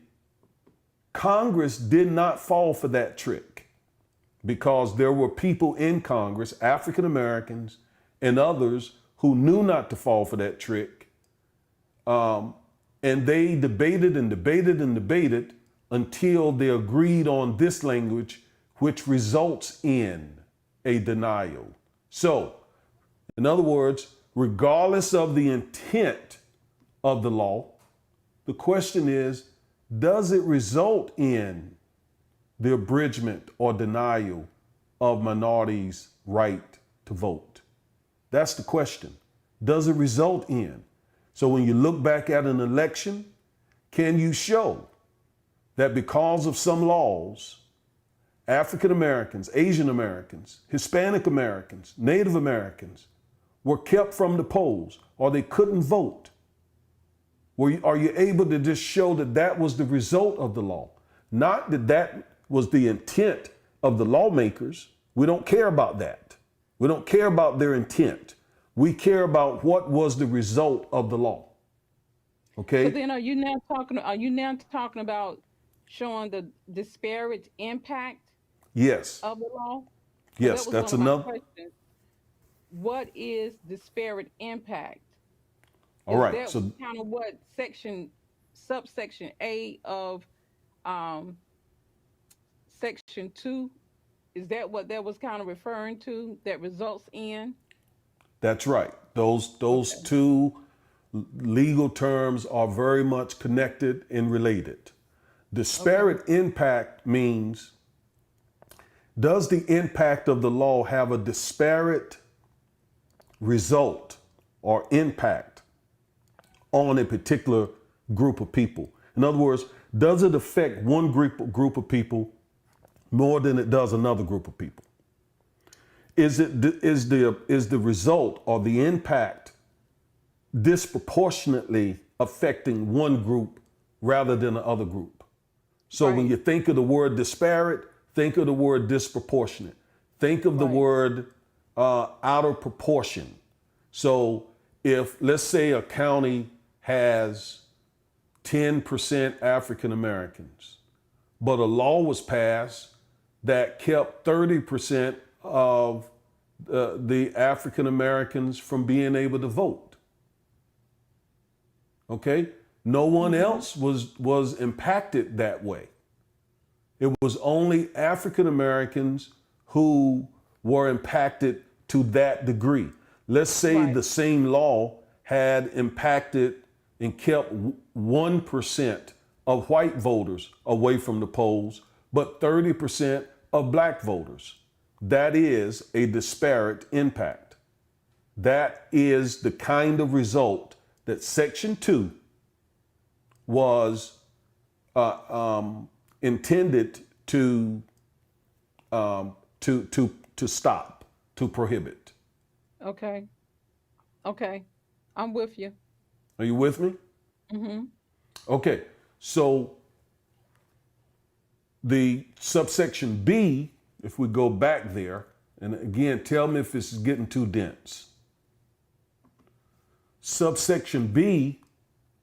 Congress did not fall for that trick, because there were people in Congress, African Americans and others, who knew not to fall for that trick. And they debated and debated and debated until they agreed on this language, which results in a denial. So, in other words, regardless of the intent of the law, the question is, does it result in the abridgment or denial of minorities' right to vote? That's the question. Does it result in? So when you look back at an election, can you show that because of some laws, African Americans, Asian Americans, Hispanic Americans, Native Americans were kept from the polls or they couldn't vote, are you able to just show that that was the result of the law? Not that that was the intent of the lawmakers. We don't care about that. We don't care about their intent. We care about what was the result of the law. So Okay? then, are you now talking about showing the disparate impact Yes. of the law? Because that Yes, was one that's of my enough. questions. What is disparate impact? All Is right. that So kind of what subsection A of um, section 2? Is that what that was kind of referring to? That results in? that's right. Those Okay. two legal terms are very much connected and related. Okay. Disparate impact means, does the impact of the law have a disparate result or impact on a particular group of people? In other words, does it affect one group of people more than it does another group of people? Is the result or the impact disproportionately affecting one group rather than the other group? So when Right. you think of the word disparate, think of the word disproportionate. Think of the Right. word out of proportion. So if, let's say, a county has 10% African Americans, but a law was passed that kept 30% of the African Americans from being able to vote. Okay? No one Mm-hmm. else was impacted that way. It was only African Americans who were impacted to that degree. Let's say Right. the same law had impacted and kept 1% of white voters away from the polls, but 30% of black voters. That is a disparate impact. That is the kind of result that Section 2 was intended to stop, to prohibit. Okay. Okay. I'm with you. Are you with me? Mm-hmm. Okay. So the subsection B, if we go back there, and again, tell me if this is getting too dense. Subsection B,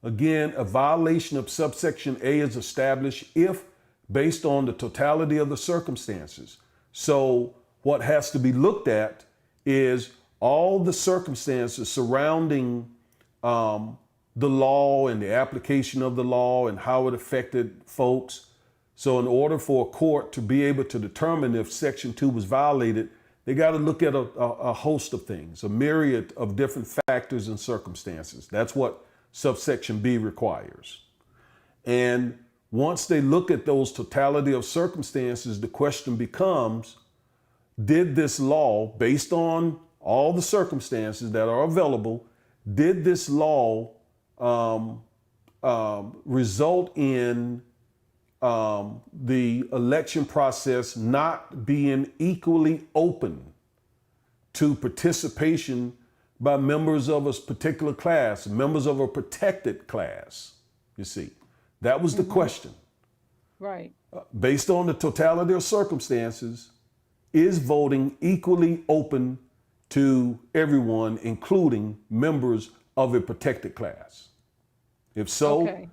again, a violation of subsection A is established if based on the totality of the circumstances. So, what has to be looked at is all the circumstances surrounding the law and the application of the law and how it affected folks. So, in order for a court to be able to determine if Section 2 was violated, they got to look at a host of things, a myriad of different factors and circumstances. That's what subsection B requires. And once they look at those totality of circumstances, the question becomes, did this law, based on all the circumstances that are available, did this law result in the election process not being equally open to participation by members of a particular class, members of a protected class? You see, that was the Mm-hmm. question. Right. Based on the totality of circumstances, is voting equally open to everyone, including members of a protected class? If so, Okay.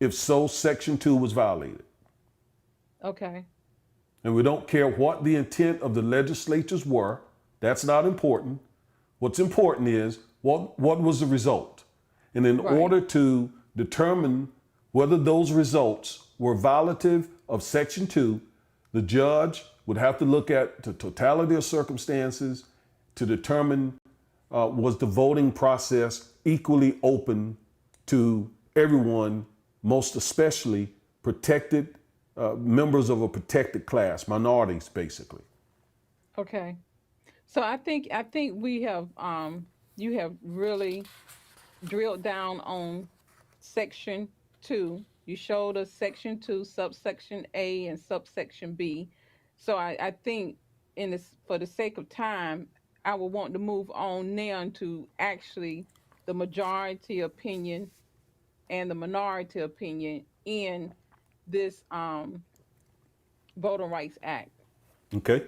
if so, Section 2 was violated. Okay. And we don't care what the intent of the legislatures were. That's not important. What's important is what was the result? And in Right. order to determine whether those results were violative of Section 2, the judge would have to look at the totality of circumstances to determine was the voting process equally open to everyone, most especially protected members of a protected class, minorities, basically. Okay. So I think we have you have really drilled down on section 2. You showed us section 2, subsection A and subsection B. So I think in this, for the sake of time, I would want to move on now to actually the majority opinion and the minority opinion in this Voting Rights Act. Okay.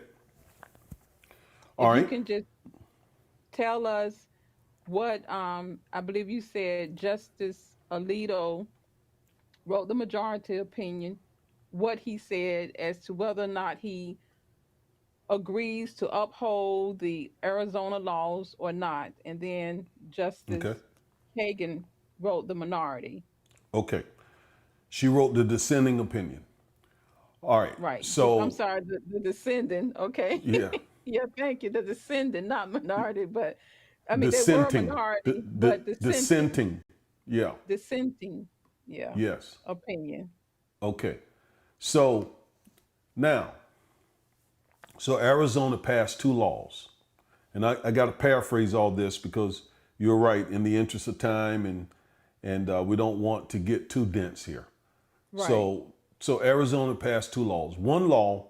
All If you right. can just tell us what I believe you said Justice Alito wrote the majority opinion, what he said as to whether or not he agrees to uphold the Arizona laws or not, and then Okay. Justice Kagan wrote the minority. Okay. She wrote the dissenting opinion. All right. Right. I'm So, sorry, the descendant. Okay. yeah, Yeah, thank you. The descendant, not minority, but I mean they were a dissenting. minority, but dissenting, Dissenting. Yeah. dissenting, yeah, Yes. opinion. Okay. So now, so Arizona passed two laws, and I got to paraphrase all this because you're right. In the interest of time, and we don't want to get too dense here. Right. So Arizona passed two laws. One law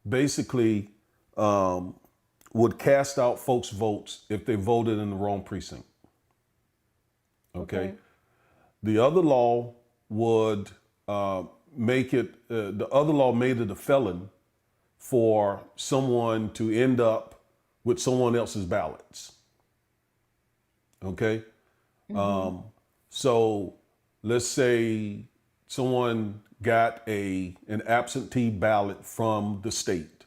basically would cast out folks' votes if they voted in the wrong precinct. Okay. Okay. The other law would make it. The other law made it a felon for someone to end up with someone else's ballots. Okay. Mm-hmm. So let's say someone got an absentee ballot from the state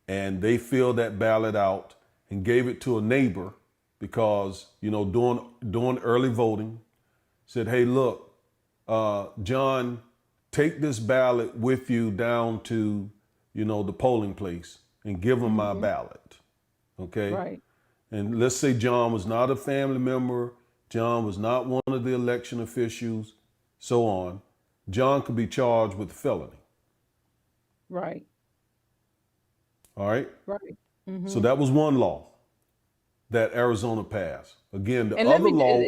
and they filled that ballot out and gave it to a neighbor because, doing early voting, said, hey, look, John, take this ballot with you down to, the polling place and give him my Mm-hmm. ballot. Okay. Right. And let's say John was not a family member, John was not one of the election officials, so on. John could be charged with a felony. Right. All right. Right. So Mm-hmm. that was one law that Arizona passed. Again, the And let other me law,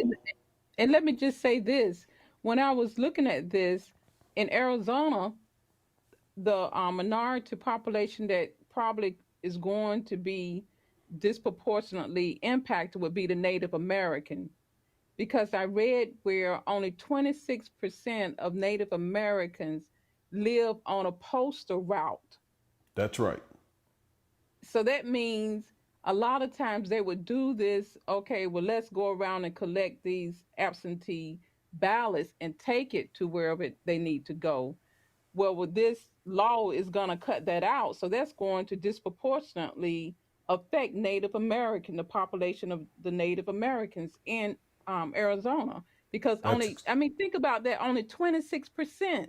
and let me just say this: when I was looking at this in Arizona, the minority population that probably is going to be disproportionately impacted would be the Native American. Because I read where only 26% of Native Americans live on a postal route. that's right. So that means a lot of times they would do this, okay, well, let's go around and collect these absentee ballots and take it to wherever they need to go. Well, with this law is going to cut that out. So that's going to disproportionately affect Native American, the population of the Native Americans in Arizona. Because That's I mean, think about that, only 26%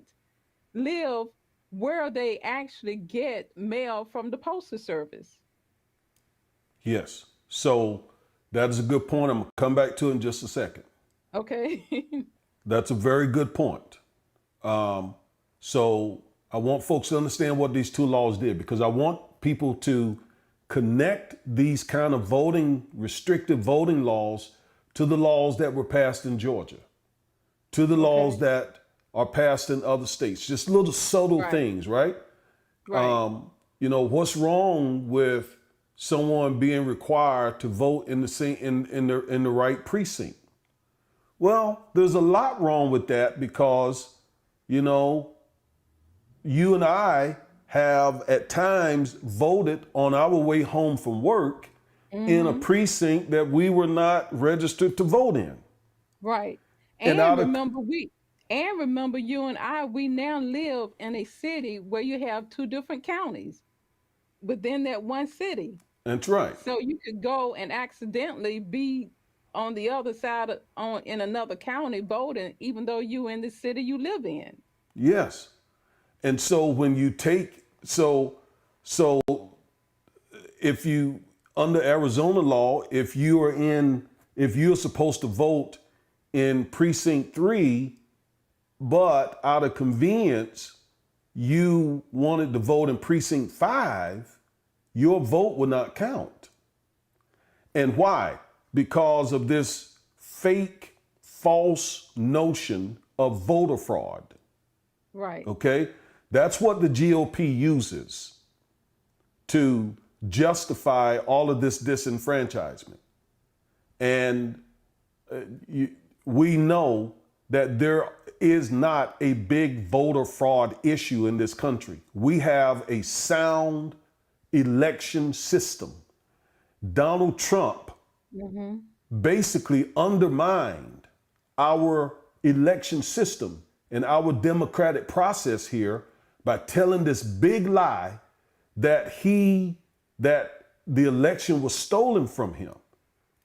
live where they actually get mail from the Postal Service. yes. So that is a good point. I'm gonna come back to it in just a second. Okay. That's a very good point. Um, so I want folks to understand what these two laws did because I want people to connect these kind of restrictive voting laws to the laws that were passed in Georgia, to the laws Okay. that are passed in other states. Just little subtle Right. things, right? Right. What's wrong with someone being required to vote in the same in the right precinct? Well, there's a lot wrong with that because, you know, you and I have at times voted on our way home from work in a Mm-hmm. precinct that we were not registered to vote in. Right. And And out of remember you and I, we now live in a city where you have two different counties within that one city. That's right. So you could go and accidentally be on the other side of, on in another county voting, even though you in the city you live in. Yes. And so when you take so if you under Arizona law, if you're supposed to vote in precinct 3, but out of convenience you wanted to vote in precinct 5, your vote would not count. And why? Because of this fake, false notion of voter fraud. Right. Okay? That's what the GOP uses to justify all of this disenfranchisement. And you, we know that there is not a big voter fraud issue in this country. We have a sound election system. Donald Trump basically undermined our election system and our democratic process here by telling this big lie that the election was stolen from him.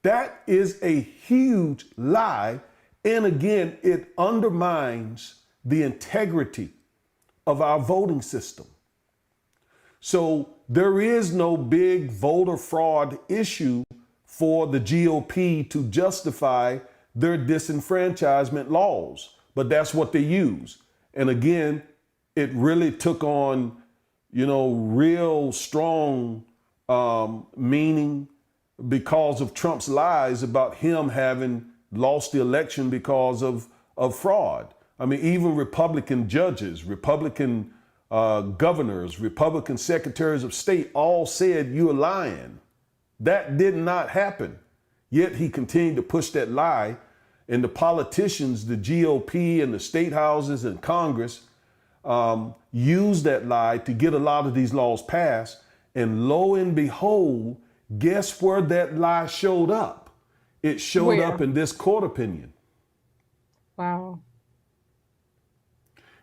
That is a huge lie. And again, it undermines the integrity of our voting system. So there is no big voter fraud issue for the GOP to justify their disenfranchisement laws, but that's what they use. And again, it really took on, real strong meaning because of Trump's lies about him having lost the election because of fraud. I mean, even Republican judges, Republican governors, Republican secretaries of state all said, "You're lying." That did not happen. Yet he continued to push that lie. And the politicians, the GOP and the state houses and Congress, used that lie to get a lot of these laws passed. And lo and behold, guess where that lie showed up? It showed up in this court opinion. Wow.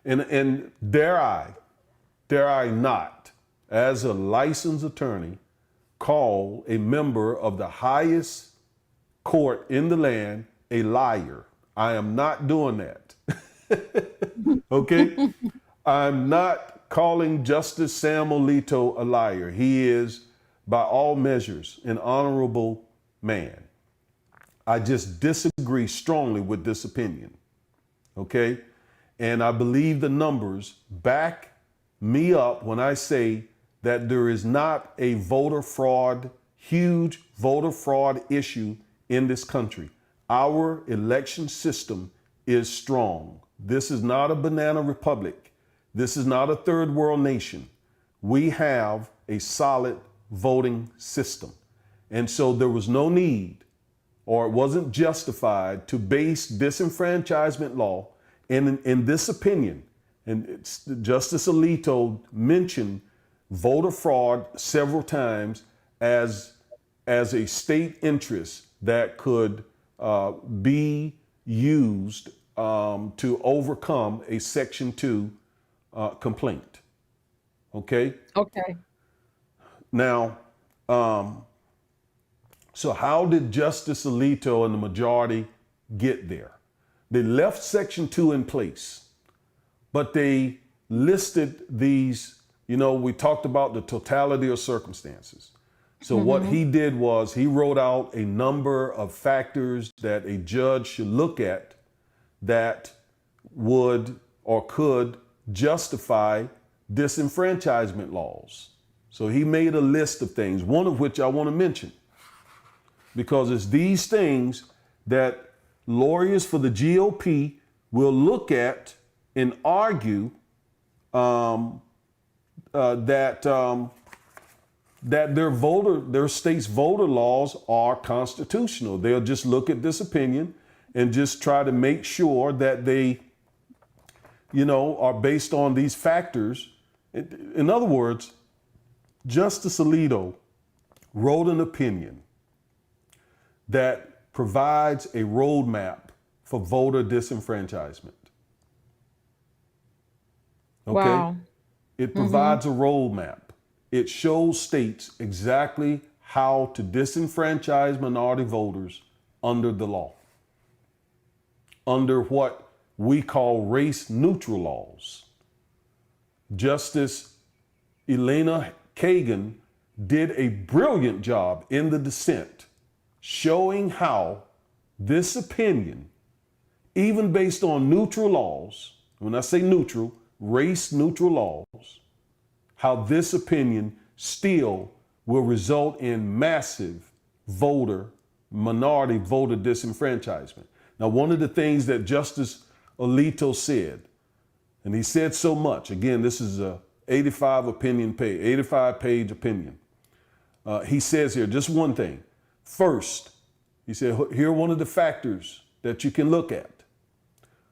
And dare I not, as a licensed attorney, call a member of the highest court in the land a liar. I am not doing that. Okay? I'm not calling Justice Sam Alito a liar. He is, by all measures, an honorable man. I just disagree strongly with this opinion. Okay? And I believe the numbers back me up when I say that there is not a huge voter fraud issue in this country. Our election system is strong. This is not a banana republic. This is not a third world nation. We have a solid voting system. And so there was no need, or it wasn't justified, to base disenfranchisement law in this opinion. And Justice Alito mentioned voter fraud several times as a state interest that could be used to overcome a Section 2 complaint. Okay? Okay. Now, so how did Justice Alito and the majority get there? They left Section 2 in place, but they listed these, we talked about the totality of circumstances. So what he did was he wrote out a number of factors that a judge should look at that would or could justify disenfranchisement laws. So he made a list of things, one of which I want to mention, because it's these things that lawyers for the GOP will look at and argue that their state's voter laws are constitutional. They'll just look at this opinion and just try to make sure that they, are based on these factors. In other words, Justice Alito wrote an opinion that provides a roadmap for voter disenfranchisement. Okay? Wow. It provides a roadmap. It shows states exactly how to disenfranchise minority voters under the law, under what we call race-neutral laws. Justice Elena Kagan did a brilliant job in the dissent, showing how this opinion, even based on neutral laws, when I say neutral, race-neutral laws, how this opinion still will result in massive minority voter disenfranchisement. Now, one of the things that Justice Alito said, and he said so much, again, this is a 85 page opinion. He says here just one thing. First, he said, here are one of the factors that you can look at.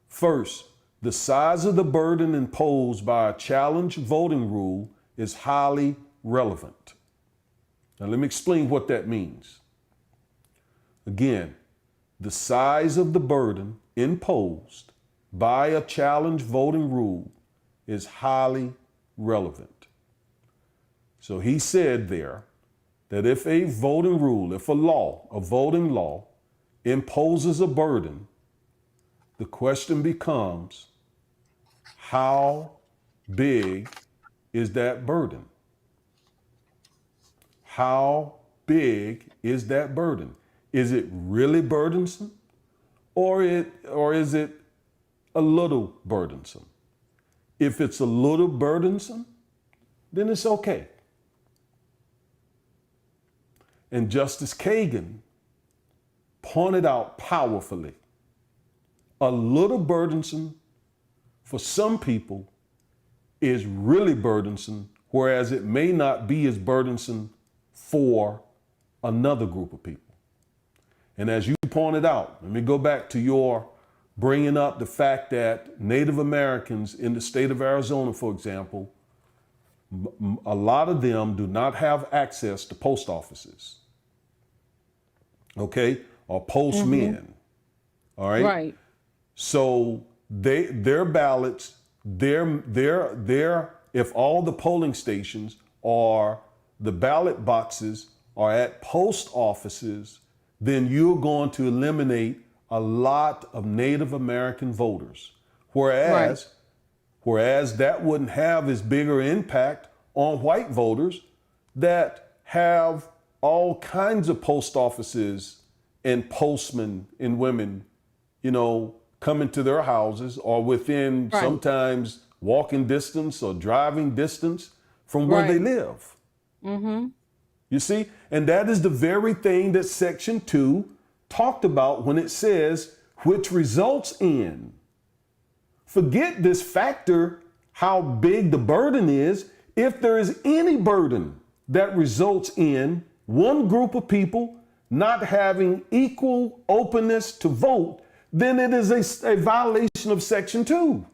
First, the size of the burden imposed by a challenge voting rule is highly relevant. Now, let me explain what that means. Again, the size of the burden imposed by a challenge voting rule is highly relevant. So he said there that if a voting rule, if a voting law imposes a burden, the question becomes, how big is that burden? How big is that burden? Is it really burdensome, or is it a little burdensome? If it's a little burdensome, then it's okay. And Justice Kagan pointed out powerfully, a little burdensome for some people is really burdensome, whereas it may not be as burdensome for another group of people. And as you pointed out, let me go back to your bringing up the fact that Native Americans in the state of Arizona, for example, a lot of them do not have access to post offices, okay, or postmen, all right? Right. So their ballots, if all the polling stations are, the ballot boxes are at post offices, then you're going to eliminate a lot of Native American voters. Whereas that wouldn't have as bigger impact on white voters that have all kinds of post offices and postmen and women, coming to their houses or within sometimes walking distance or driving distance from where they live. You see? And that is the very thing that Section 2 talked about when it says, which results in. Forget this factor, how big the burden is. If there is any burden that results in one group of people not having equal openness to vote, then it is a violation of Section 2.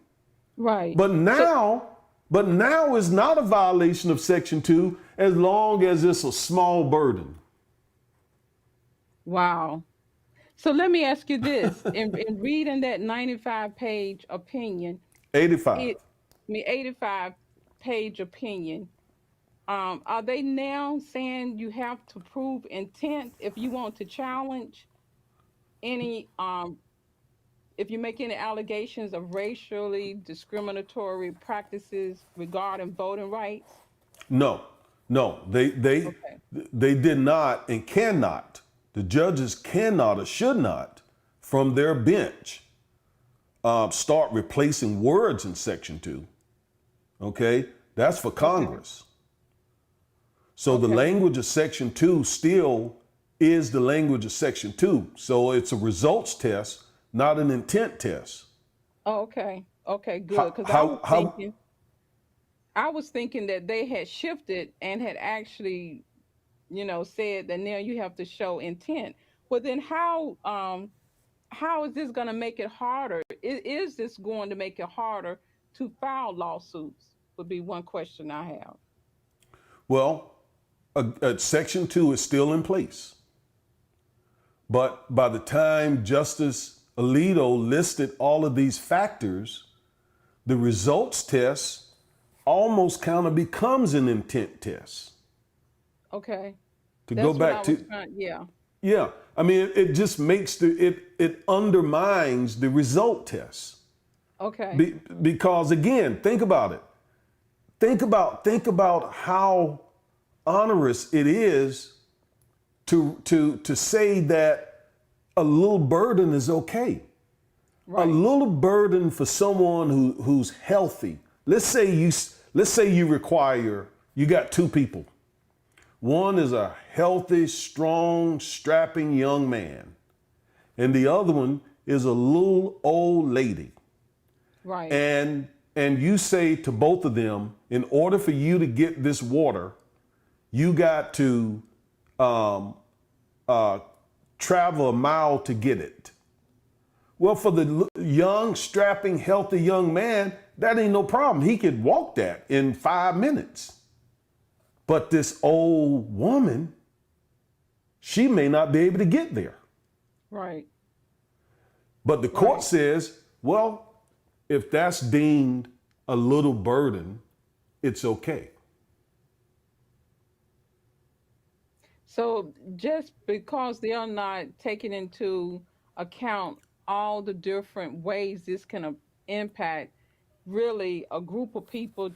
Right. But now it's not a violation of Section 2 as long as it's a small burden. Wow. So let me ask you this. In reading that 95-page opinion, 85. 85-page opinion, are they now saying you have to prove intent if you want to challenge any, if you make any allegations of racially discriminatory practices regarding voting rights? No, they Okay. did not and cannot. The judges cannot or should not, from their bench, start replacing words in Section 2. Okay, that's for Congress. So the language of Section 2 still is the language of Section 2. So it's a results test, not an intent test. Oh, okay. Okay, good. How, Because how, I was thinking that they had shifted and had actually, said that now you have to show intent. Well, then how is this going to make it harder? Is this going to make it harder to file lawsuits? Would be one question I have. well, Section 2 is still in place. But by the time Justice Alito listed all of these factors, the results test almost kind of becomes an intent test. Okay. To That's go what I back was to, trying, yeah. yeah, I mean, it just makes it undermines the result test. Okay. Because again, think about it. Think about how onerous it is to say that a little burden is okay. A Right. little burden for someone who's healthy. Let's say you got two people. One is a healthy, strong, strapping young man, and the other one is a little old lady. Right. And you say to both of them, in order for you to get this water, You got to um, uh, travel a mile to get it. Well, for the young, strapping, healthy young man, that ain't no problem. He could walk that in 5 minutes. But this old woman, she may not be able to get there. Right. But the court Right. says, well, if that's deemed a little burden, it's okay. So just because they are not taking into account all the different ways this can impact really a group of people,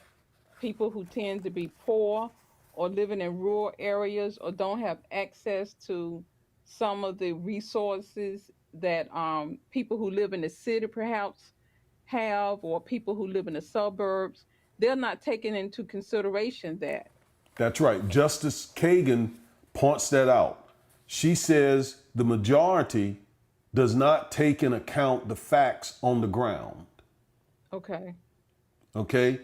people who tend to be poor or living in rural areas or don't have access to some of the resources that people who live in the city perhaps have, or people who live in the suburbs, they're not taking into consideration that. That's right. Justice Kagan points that out. She says the majority does not take in account the facts on the ground. Okay. Okay?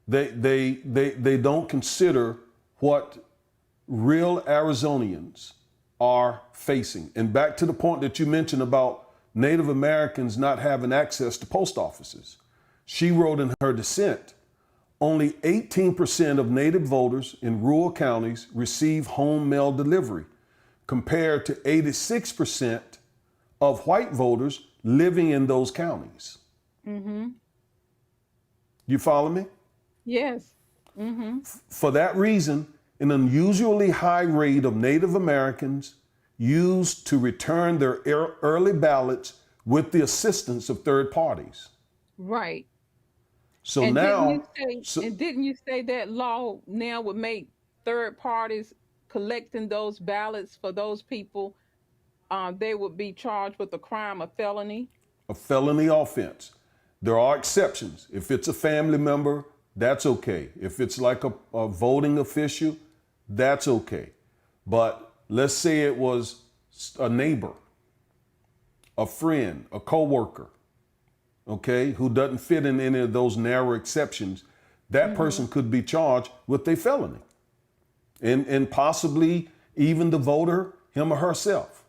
They don't consider what real Arizonians are facing. And back to the point that you mentioned about Native Americans not having access to post offices. She wrote in her dissent, only 18% of Native voters in rural counties receive home mail delivery, compared to 86% of white voters living in those counties. Mm-hmm. You follow me? Yes. Mm-hmm. For that reason, an unusually high rate of Native Americans used to return their early ballots with the assistance of third parties. Right. So And didn't you now, say so, and didn't you say that law now would make third parties collecting those ballots for those people, they would be charged with a crime, a felony? a felony offense. There are exceptions. If it's a family member, that's okay. If it's like a voting official, that's okay. But let's say it was a neighbor, a friend, a coworker, okay, who doesn't fit in any of those narrow exceptions, that Mm-hmm. person could be charged with a felony and possibly even the voter, him or herself.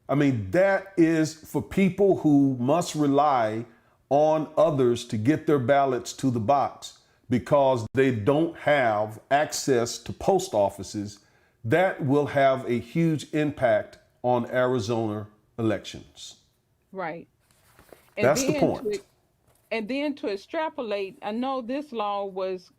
I mean, that is for people who must rely on others to get their ballots to the box because they don't have access to post offices. That will have a huge impact on Arizona elections. Right. And That's the then point. to extrapolate, I know this law was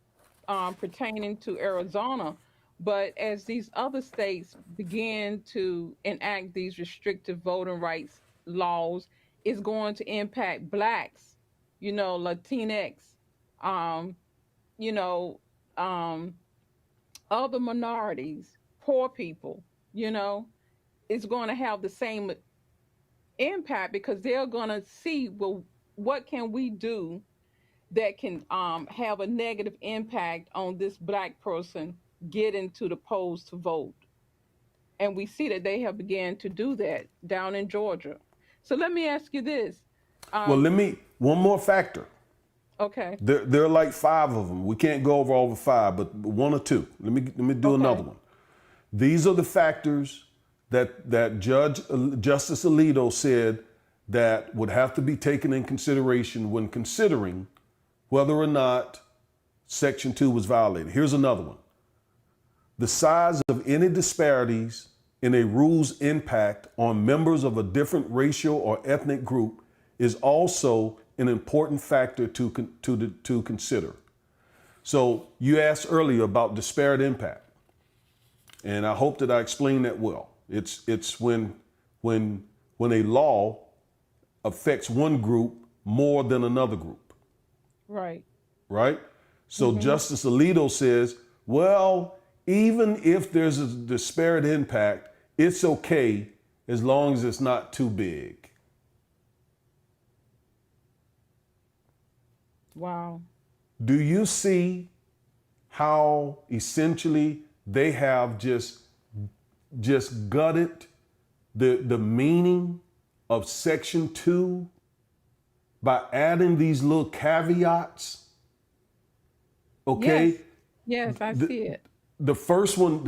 pertaining to Arizona, but as these other states begin to enact these restrictive voting rights laws, it's going to impact blacks, Latinx, um, you know, um, other minorities, poor people, you know, it's going to have the same impact because they're going to see, well, what can we do that can have a negative impact on this black person getting to the polls to vote. And we see that they have began to do that down in Georgia. So let me ask you this. Well, Um, one more factor. okay, There are like five of them. We can't go over all the five, but one or two. Let me do another okay, one. These are the factors that Justice Alito said that would have to be taken in consideration when considering whether or not Section 2 was violated. Here's another one. The size of any disparities in a rule's impact on members of a different racial or ethnic group is also an important factor to consider. So you asked earlier about disparate impact, and I hope that I explained that well. It's when when a law affects one group more than another group, right. right? So Mm-hmm. Justice Alito says, well, even if there's a disparate impact, it's okay as long as it's not too big. Wow. Do you see how essentially they have just gutted the meaning of Section 2 by adding these little caveats? Okay? Yes. Yes, I The, see it. the first one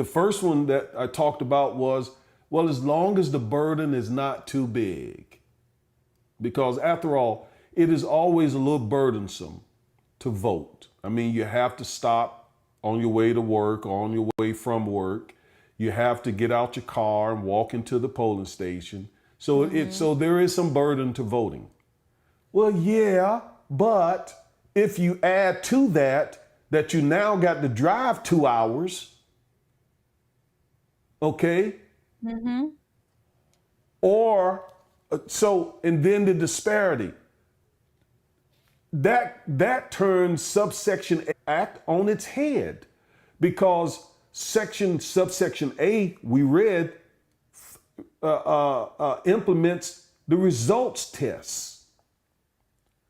that I talked about was, well, as long as the burden is not too big, because after all, it is always a little burdensome to vote. I mean, you have to stop on your way to work or on your way from work. You have to get out your car and walk into the polling station. So Mm-hmm. so there is some burden to voting. Well, yeah, but if you add to that you now got to drive 2 hours, okay, Mm-hmm. or so, and then the disparity that turns subsection act on its head, because subsection A we read implements the results tests,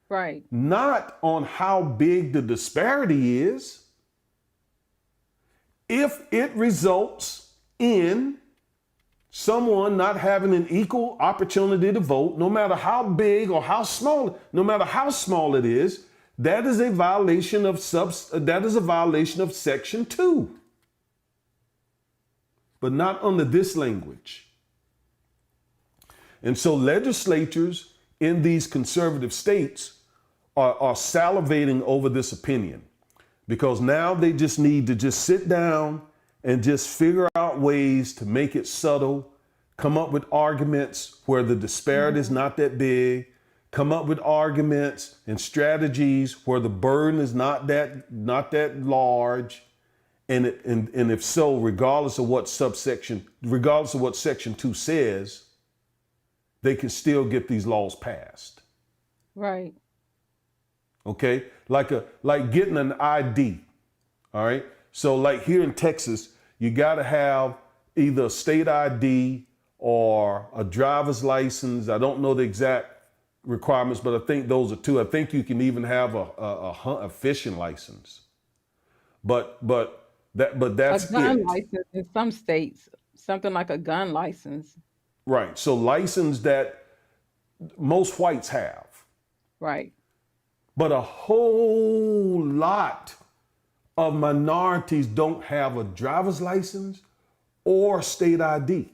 Right. not on how big the disparity is. If it results in someone not having an equal opportunity to vote, no matter how big or how small, no matter how small it is, that is a violation of section 2, but not under this language. And so legislatures in these conservative states are salivating over this opinion, because now they just need to just sit down and just figure out ways to make it subtle, come up with arguments where the disparity is Mm-hmm. not that big, come up with arguments and strategies where the burden is not that large, and if so, regardless of what section 2 says, they can still get these laws passed. Right. Okay, like getting an ID. All right. So like here in Texas, you got to have either a state ID or a driver's license. I don't know the exact requirements, but I think those are two. I think you can even have a fishing license. But A that's gun it. license in some states, something like a gun license. Right. So license that most whites have, Right. but a whole lot of minorities don't have a driver's license or state ID.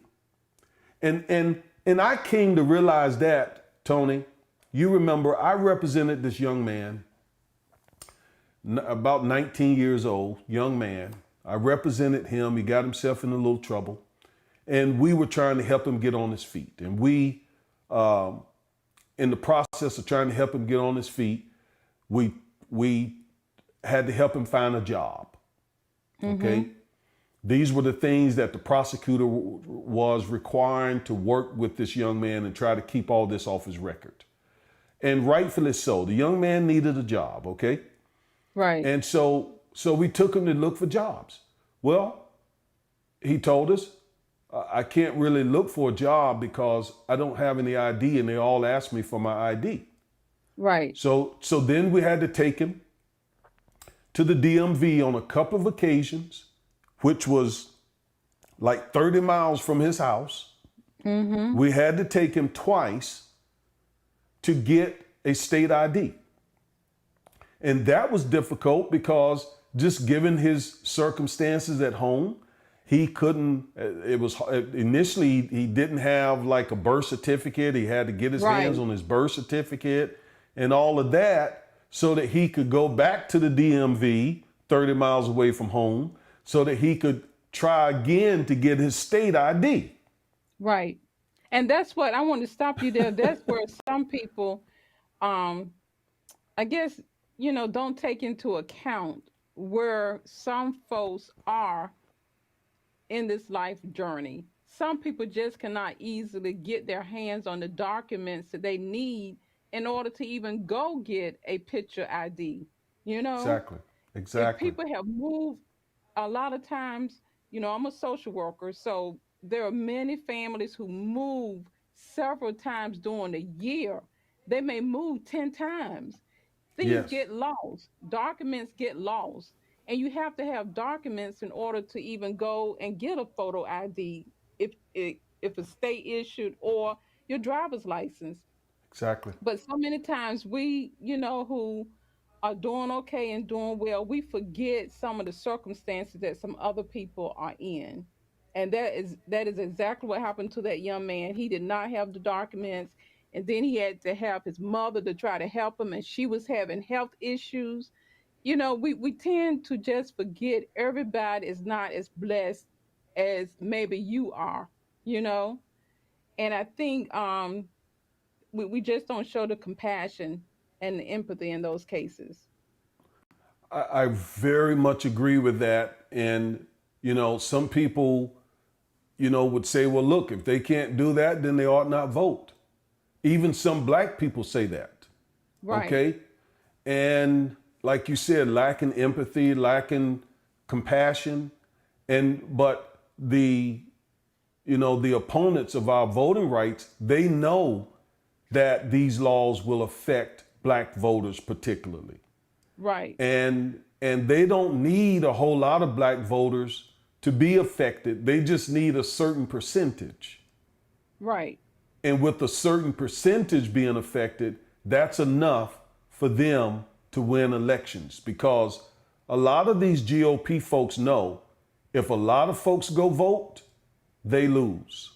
And I came to realize that, Tony, you remember I represented this young man, about 19 years old, young man. I represented him. He got himself in a little trouble. And we were trying to help him get on his feet. And um, in the process of trying to help him get on his feet, we we had to help him find a job. Mm-hmm. Okay. These were the things that the prosecutor was requiring to work with this young man and try to keep all this off his record. And rightfully so. The young man needed a job, okay? Right. And so we took him to look for jobs. Well, he told us, I can't really look for a job because I don't have any ID and they all asked me for my ID. Right. So then we had to take him to the DMV on a couple of occasions, which was like 30 miles from his house. Mm-hmm. We had to take him twice to get a state ID. And that was difficult because just given his circumstances at home, he couldn't, it was initially, he didn't have like a birth certificate. He had to get his hands Right. on his birth certificate and all of that so that he could go back to the DMV 30 miles away from home so that he could try again to get his state ID. Right. And that's what I want to stop you there. That's where some people, um, I guess, don't take into account where some folks are in this life journey. Some people just cannot easily get their hands on the documents that they need in order to even go get a picture ID. You know, Exactly. if Exactly. people have moved a lot of times, I'm a social worker, so there are many families who move several times during a year. They may move 10 times. Things Yes. get lost, documents get lost, and you have to have documents in order to even go and get a photo ID if it's state issued or your driver's license. Exactly. But so many times we, who are doing okay and doing well, we forget some of the circumstances that some other people are in. And that is exactly what happened to that young man. He did not have the documents, and then he had to have his mother to try to help him, and she was having health issues. We tend to just forget everybody is not as blessed as maybe you are, you know? And I think we just don't show the compassion and the empathy in those cases. I very much agree with that. And, some people, would say, well, look, if they can't do that, then they ought not vote. Even some black people say that. Right, Okay. And like you said, lacking empathy, lacking compassion. But the opponents of our voting rights, they know that these laws will affect black voters particularly. right, And they don't need a whole lot of black voters to be affected. They just need a certain percentage. right, And with a certain percentage being affected, that's enough for them to win elections, because a lot of these GOP folks know if a lot of folks go vote, they lose.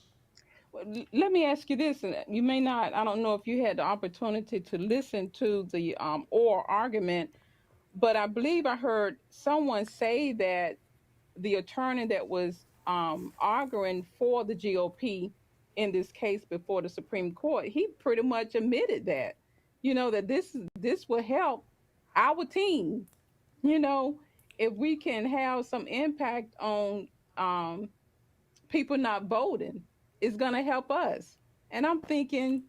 Well, let me ask you this, and you may not, I don't know if you had the opportunity to listen to the oral argument, but I believe I heard someone say that the attorney that was arguing for the GOP in this case before the Supreme Court, he pretty much admitted that, that this will help our team. You know, if we can have some impact on um, people not voting, it's gonna help us. And I'm thinking,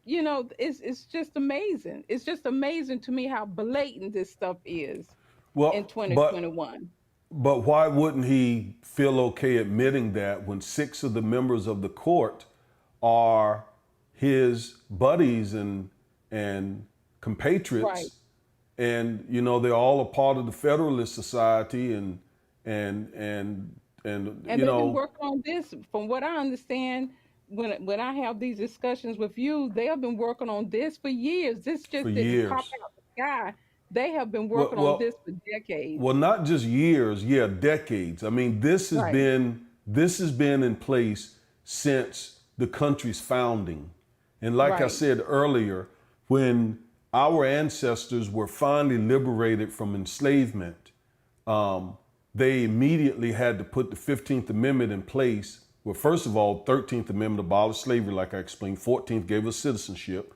it's just amazing. It's just amazing to me how blatant this stuff is in Well, but 2021. But why wouldn't he feel okay admitting that when six of the members of the court are his buddies and Right. compatriots, and they're all a part of the Federalist Society, and and and And they've been working on this, from what I understand. When I have these discussions with you, they have been working on this for years. This for just didn't pop years. out the sky. They have been Well, working on well, this for decades. Well, not just years, yeah, decades. I mean, Right. this has been in place since the country's founding. And like I Right. said earlier, when our ancestors were finally liberated from enslavement, um, they immediately had to put the 15th Amendment in place. Well, first of all, 13th Amendment abolished slavery, like I explained. 14th gave us citizenship.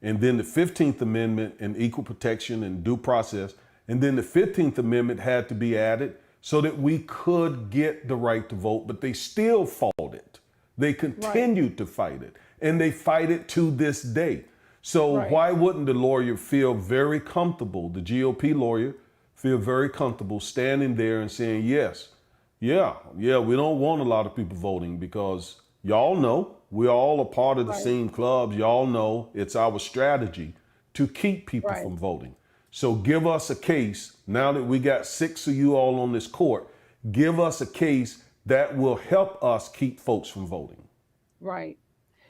And then the 15th Amendment and equal protection and due process. And then the 15th Amendment had to be added so that we could get the right to vote, but they still fought it. They Right. continued to fight it, and they fight it to this day. So Right. why wouldn't the lawyer feel very comfortable, the GOP lawyer feel very comfortable standing there and saying, yes, yeah, we don't want a lot of people voting because y'all know we're all a part of the Right. same clubs. Y'all know it's our strategy to keep people Right. from voting. So give us a case, now that we got six of you all on this court, give us a case that will help us keep folks from voting. Right.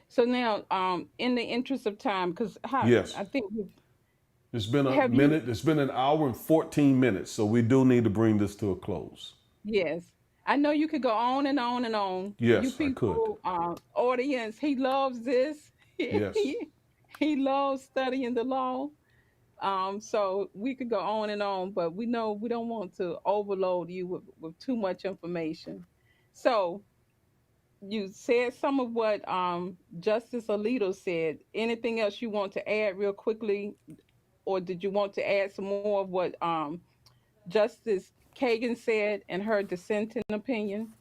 So now, in the interest of time, because Yes. I think It's been a have you. minute, it's been an hour and 14 minutes, so we do need to bring this to a close. Yes. I know you could go on and on and on. You Yes, I could. people, audience, he loves this. Yes. He loves studying the law. So we could go on and on, but we know we don't want to overload you with too much information. So you said some of what Justice Alito said. Anything else you want to add real quickly, or did you want to add some more of what Justice Kagan said in her dissenting opinion?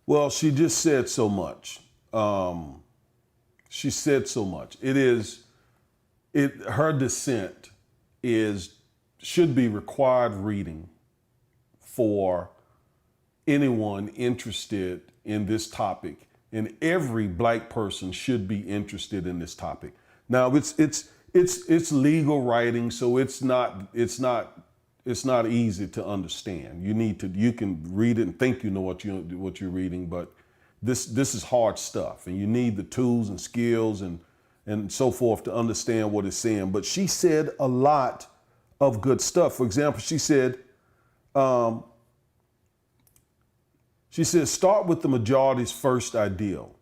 Well, she just said so much. Um, she said so much. Her dissent is should be required reading for anyone interested in this topic, and every black person should be interested in this topic. Now, it's legal writing, so it's not easy to understand. You can read it and think you know what you're reading, but this is hard stuff, and you need the tools and skills and so forth to understand what it's saying. But she said a lot of good stuff. For example, um, she said, start with the majority's first ideal.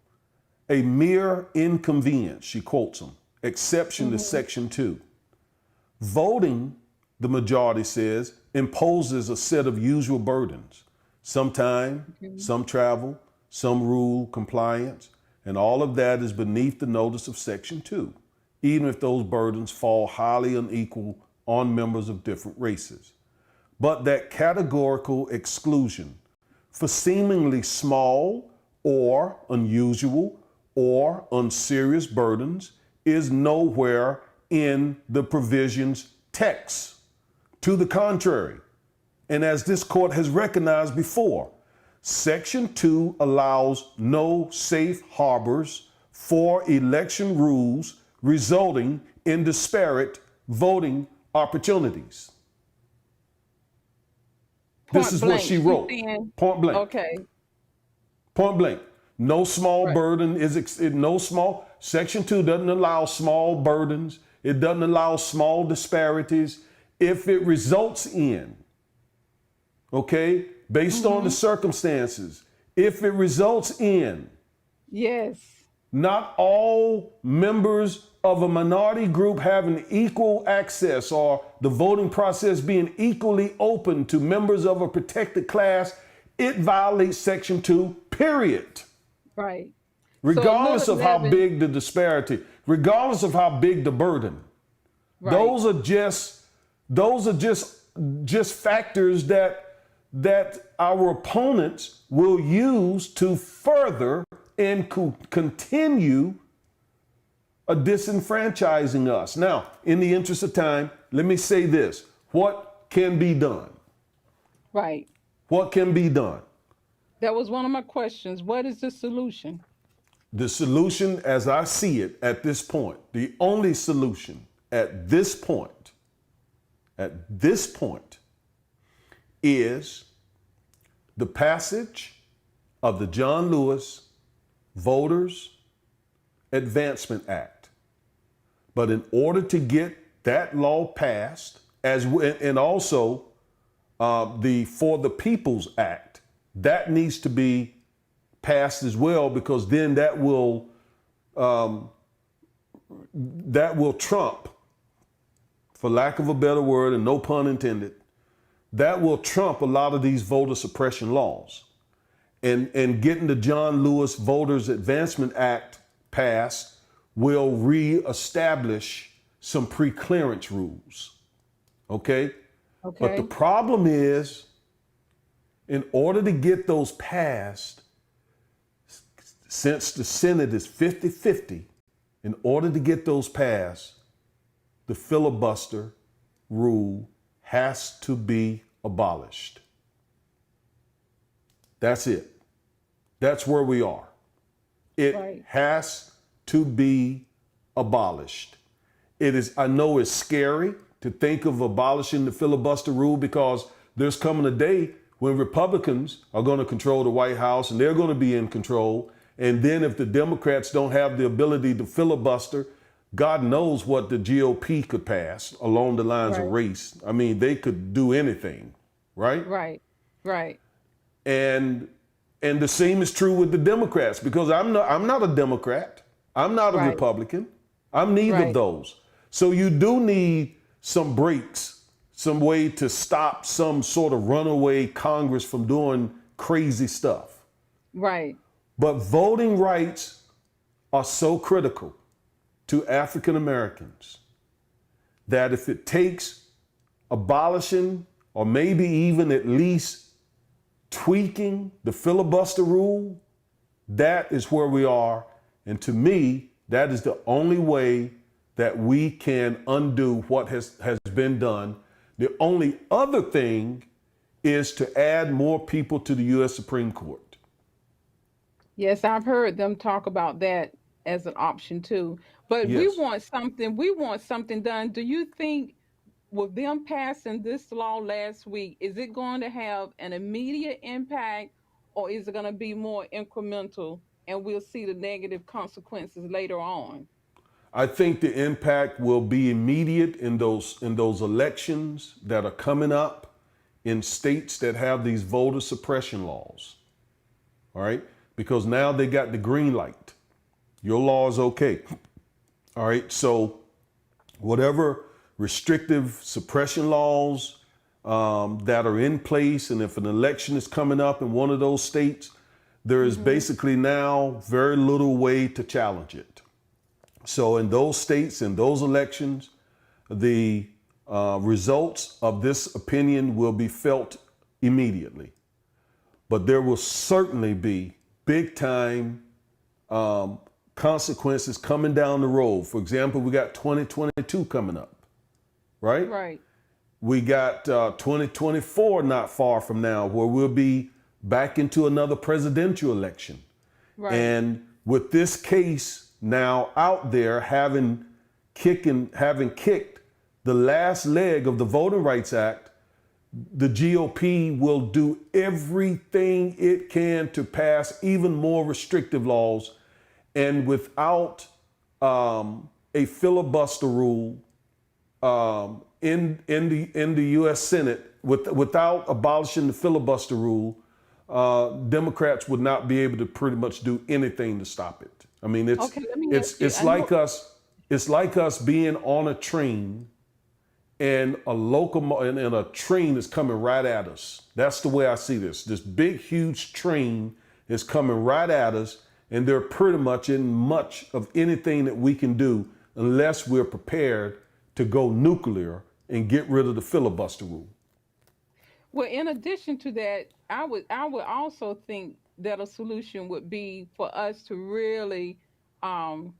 A mere inconvenience, she quotes them, exception to Mm-hmm. Section 2. Voting, the majority says, imposes a set of usual burdens. Some time, Okay. some travel, some rule compliance, and all of that is beneath the notice of Section 2, even if those burdens fall highly unequal on members of different races. But that categorical exclusion for seemingly small or unusual or unserious burdens is nowhere in the provision's text. To the contrary, and as this court has recognized before, Section 2 allows no safe harbors for election rules resulting in disparate voting opportunities. This Point is what blank. she She's wrote, saying, point blank. okay, Point blank. No small right. burden is no small. Section 2 doesn't allow small burdens. It doesn't allow small disparities if it results in, okay, based on the Mm-hmm. circumstances, if it results in Yes. not all members of a minority group having equal access or the voting process being equally open to members of a protected class, it violates Section 2, period. Right. So a little Regardless of how leaven. big the disparity, regardless of how big the burden. Right. Those are just factors that our opponents will use to further and continue disenfranchising us. Now, in the interest of time, let me say this. What can be done? Right. What can be done? That was one of my questions. What is the solution? The solution, as I see it at this point, the only solution at this point, is the passage of the John Lewis Voters Advancement Act. But in order to get that law passed, and also the For the People's Act, that needs to be passed as well, because then that will trump, for lack of a better word and no pun intended, that will trump a lot of these voter suppression laws. And getting the John Lewis Voters Advancement Act passed will reestablish some pre-clearance rules. Okay? But the Okay. problem is, in order to get those passed, since the Senate is 50-50, in order to get those passed, the filibuster rule has to be abolished. That's it. That's where we are. It Right. has to be abolished. I know it's scary to think of abolishing the filibuster rule, because there's coming a day when Republicans are going to control the White House and they're going to be in control. And then if the Democrats don't have the ability to filibuster, God knows what the GOP could pass along the lines of Right. race. I mean, they could do anything, right? Right. Right. And and the same is true with the Democrats, because I'm not a Democrat. I'm not a Right. Republican. I'm neither of Right. those. So you do need some breaks, some way to stop some sort of runaway Congress from doing crazy stuff. Right. But voting rights are so critical to African Americans that if it takes abolishing, or maybe even at least tweaking the filibuster rule, that is where we are. And to me, that is the only way that we can undo what has been done. The only other thing is to add more people to the U.S. Supreme Court. Yes, I've heard them talk about that as an option too. But Yes. we want something done. Do you think with them passing this law last week, is it going to have an immediate impact, or is it going to be more incremental and we'll see the negative consequences later on? I think the impact will be immediate in those elections that are coming up in states that have these voter suppression laws. All right? Because now they got the green light. Your law is okay. All right? So whatever restrictive suppression laws that are in place, and if an election is coming up in one of those states, there is basically now very little way to challenge it. So in those states, in those elections, the results of this opinion will be felt immediately. But there will certainly be big time consequences coming down the road. For example, we got 2022 coming up, right? Right. We got 2024 not far from now, where we'll be back into another presidential election. Right. And with this case now out there having kicked the last leg of the Voting Rights Act, the GOP will do everything it can to pass even more restrictive laws. And without a filibuster rule in the U.S. Senate, without abolishing the filibuster rule, Democrats would not be able to pretty much do anything to stop it. I mean, Okay, let me ask you. it's like us being on a train, and and a train is coming right at us. That's the way I see this. This big, huge train is coming right at us, and they're pretty much in much of anything that we can do unless we're prepared to go nuclear and get rid of the filibuster rule. Well, in addition to that, I would also think that a solution would be for us to really um,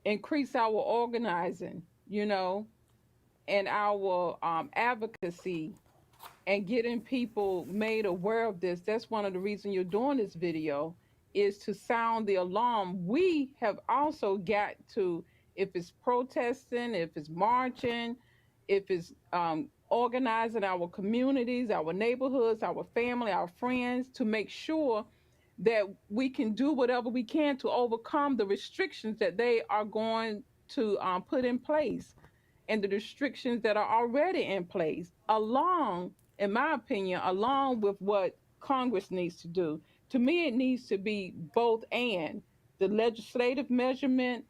increase our organizing, and our advocacy, and getting people made aware of this. That's one of the reasons you're doing this video, is to sound the alarm. We have also got to, if it's protesting, if it's marching, if it's organizing our communities, our neighborhoods, our family, our friends, to make sure that we can do whatever we can to overcome the restrictions that they are going to put in place, and the restrictions that are already in place, along, in my opinion, along with what Congress needs to do. To me, it needs to be both and the legislative measurement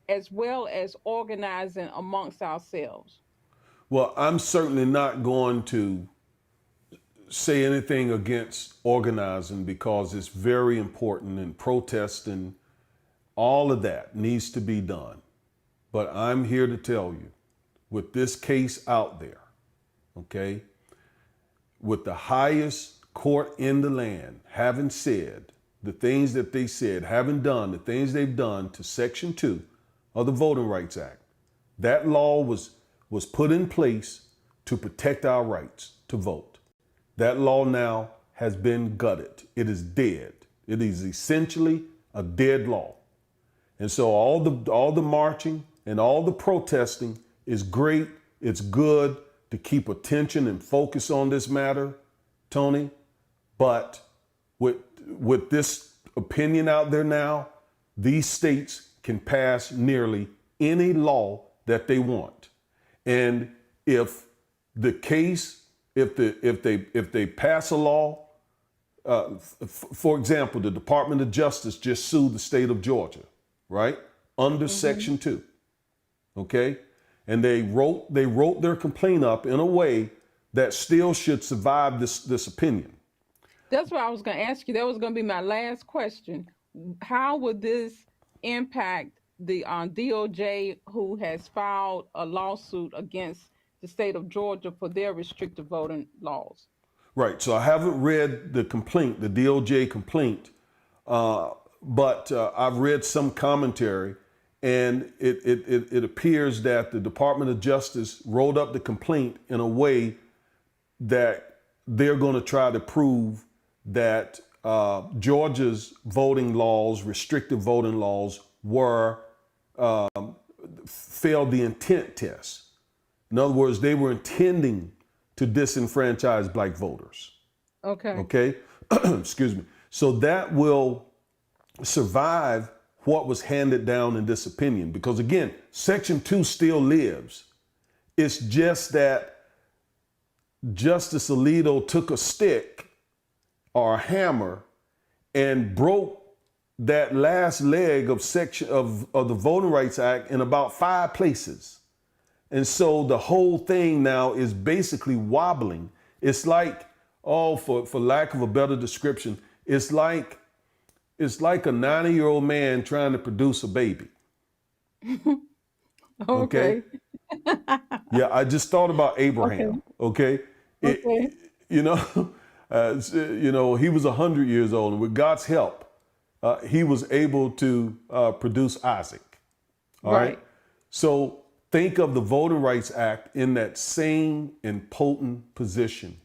as well as organizing amongst ourselves. Well, I'm certainly not going to say anything against organizing because it's very important, and protesting, all of that needs to be done. But I'm here to tell you, with this case out there, okay, with the highest court in the land having said the things that they said, having done the things they've done to Section 2 of the Voting Rights Act, that law was put in place to protect our rights to vote. That law now has been gutted. It is dead. It is essentially a dead law. And so all the marching and all the protesting is great. It's good to keep attention and focus on this matter, Tony. But with this opinion out there now, these states can pass nearly any law that they want. And if the case, if they pass a law, for example, the Department of Justice just sued the state of Georgia, right? Under Section 2, okay? And they wrote their complaint up in a way that still should survive this opinion. That's what I was going to ask you. That was going to be my last question. How would this impact the DOJ, who has filed a lawsuit against the state of Georgia for their restrictive voting laws? Right. So I haven't read the complaint, the DOJ complaint, but I've read some commentary, and it appears that the Department of Justice wrote up the complaint in a way that they're going to try to prove that Georgia's voting laws, restrictive voting laws, failed the intent test. In other words, they were intending to disenfranchise black voters. Okay. Okay? Excuse me. So that will survive what was handed down in this opinion. Because again, Section 2 still lives. It's just that Justice Alito took a stick or a hammer and broke that last leg of section of the Voting Rights Act in about 5 places. And so the whole thing now is basically wobbling. It's like, for lack of a better description, it's like a 90-year-old man trying to produce a baby. Okay. Okay. Yeah, I just thought about Abraham. Okay. Okay. You know, he was 100 years old, and with God's help, he was able to produce Isaac. All right. Right. So think of the Voting Rights Act in that same impotent position.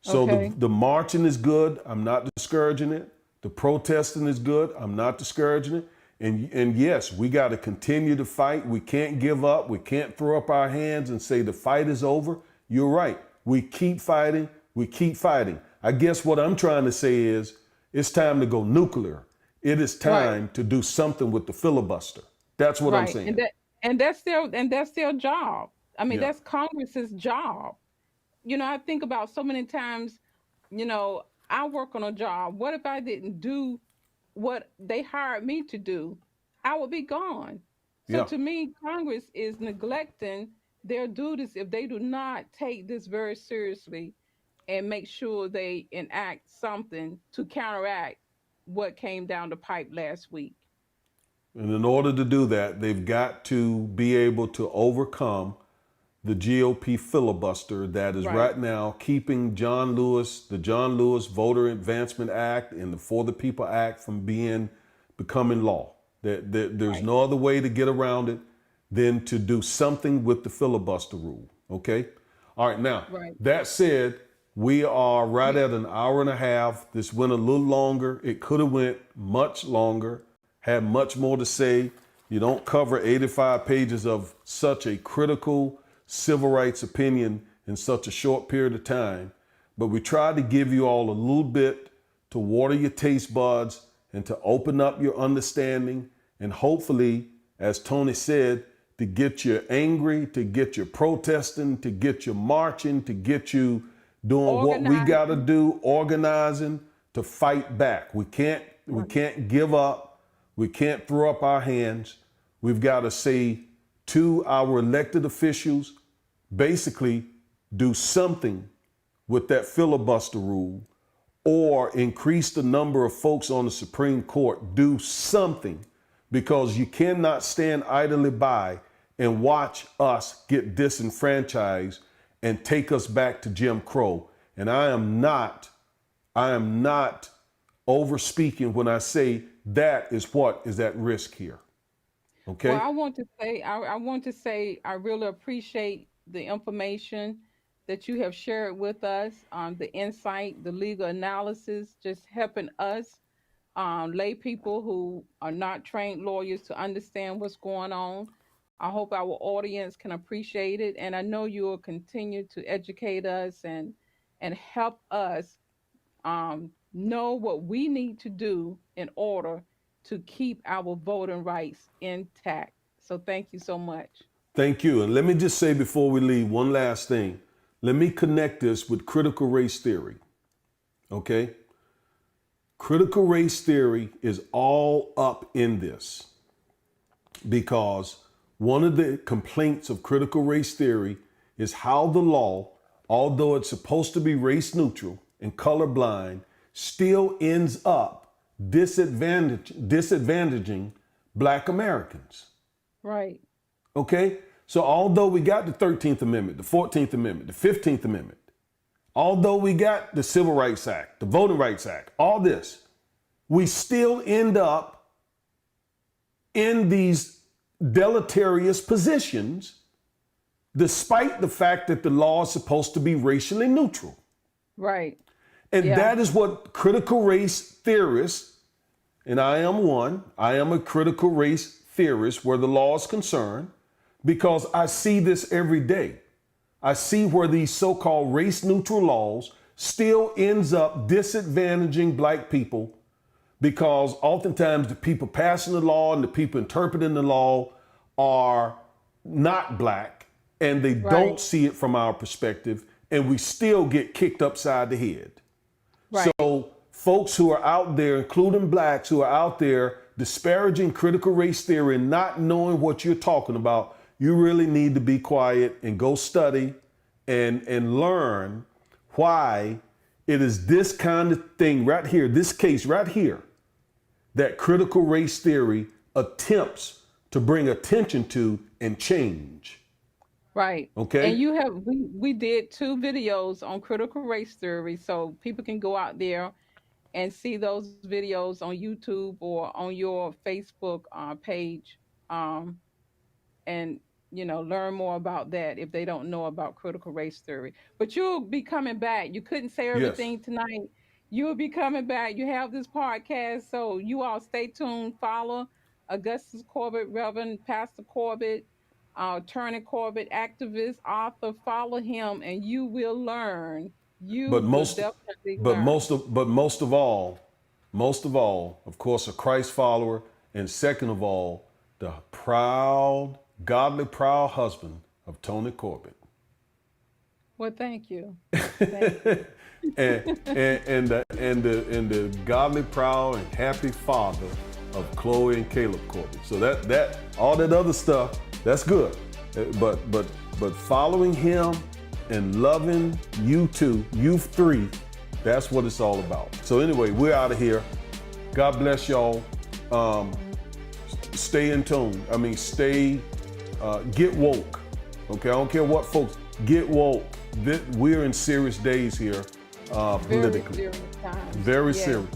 So Okay. the marching is good. I'm not discouraging it. The protesting is good. I'm not discouraging it. And yes, we got to continue to fight. We can't give up. We can't throw up our hands and say the fight is over. You're right. We keep fighting. We keep fighting. I guess what I'm trying to say is it's time to go nuclear. It is time to do something with the filibuster. That's what I'm Right. saying. And that's their job. I mean, Yeah. that's Congress's job. I think about so many times, I work on a job. What if I didn't do what they hired me to do? I would be gone. So Yeah. to me, Congress is neglecting their duties if they do not take this very seriously and make sure they enact something to counteract what came down the pipe last week. And in order to do that, they've got to be able to overcome the GOP filibuster that is Right, right now keeping the John Lewis Voter Advancement Act and the For the People Act from becoming law. There's right, no other way to get around it than to do something with the filibuster rule. Okay? All right, now, right. that said, we are right at an hour and a half. This went a little longer. It could have went much longer, had much more to say. You don't cover 85 pages of such a critical civil rights opinion in such a short period of time. But we tried to give you all a little bit to water your taste buds and to open up your understanding. And hopefully, as Tony said, to get you angry, to get you protesting, to get you marching, to get you doing what we got to Organizing. do, organizing to fight back. We Right, can't give up. We can't throw up our hands. We've got to say to our elected officials, basically do something with that filibuster rule or increase the number of folks on the Supreme Court. Do something, because you cannot stand idly by and watch us get disenfranchised and take us back to Jim Crow. And I am not over speaking when I say that is what is at risk here. Well, Okay? I want to say I really appreciate the information that you have shared with us, the insight, the legal analysis, just helping us, lay people who are not trained lawyers, to understand what's going on. I hope our audience can appreciate it, and I know you will continue to educate us and help us, know what we need to do in order to keep our voting rights intact. So thank you so much. Thank you. And let me just say before we leave one last thing. Let me connect this with critical race theory. Okay? Critical race theory is all up in this because one of the complaints of critical race theory is how the law, although it's supposed to be race neutral and colorblind, still ends up disadvantaging Black Americans. Right. Okay? So although we got the 13th Amendment, the 14th Amendment, the 15th Amendment, although we got the Civil Rights Act, the Voting Rights Act, all this, we still end up in these deleterious positions despite the fact that the law is supposed to be racially neutral. Right. And Yeah. that is what critical race theorists, and I am one, I am a critical race theorist where the law is concerned, because I see this every day. I see where these so-called race neutral laws still ends up disadvantaging Black people because oftentimes the people passing the law and the people interpreting the law are not black, and they don't Right. see it from our perspective, and we still get kicked upside the head. Right. So folks who are out there, including blacks who are out there disparaging critical race theory and not knowing what you're talking about, you really need to be quiet and go study and learn why it is this kind of thing right here, this case right here, that critical race theory attempts to bring attention to and change. Right. And Okay? we did 2 videos on critical race theory, so people can go out there and see those videos on YouTube or on your Facebook page, um, and learn more about that if they don't know about critical race theory. But you'll be coming back. You couldn't say Yes. everything tonight. You'll be coming back. You have this podcast, so you all stay tuned. Follow Augustus Corbett, Reverend Pastor Corbett, Attorney Corbett, activist, author. Follow him, and you will learn. You But will most definitely but learn. most of but most of all, of course, a Christ follower, and second of all, the proud, godly proud husband of Tony Corbett. Well, thank you. Thank you. And the godly proud and happy father of Chloe and Caleb Corbett. So that all that other stuff, that's good. But following him and loving you two, you three, that's what it's all about. So anyway, we're out of here. God bless y'all. Stay in tune. I mean, get woke. Okay, I don't care what folks, get woke. We're in serious days here, Very politically. serious times. Very Yes. serious.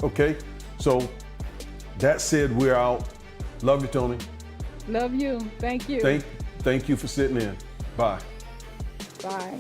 Okay, so that said, we're out. Love you, Tony. Love you. Thank you. Thank you for sitting in. Bye. Bye.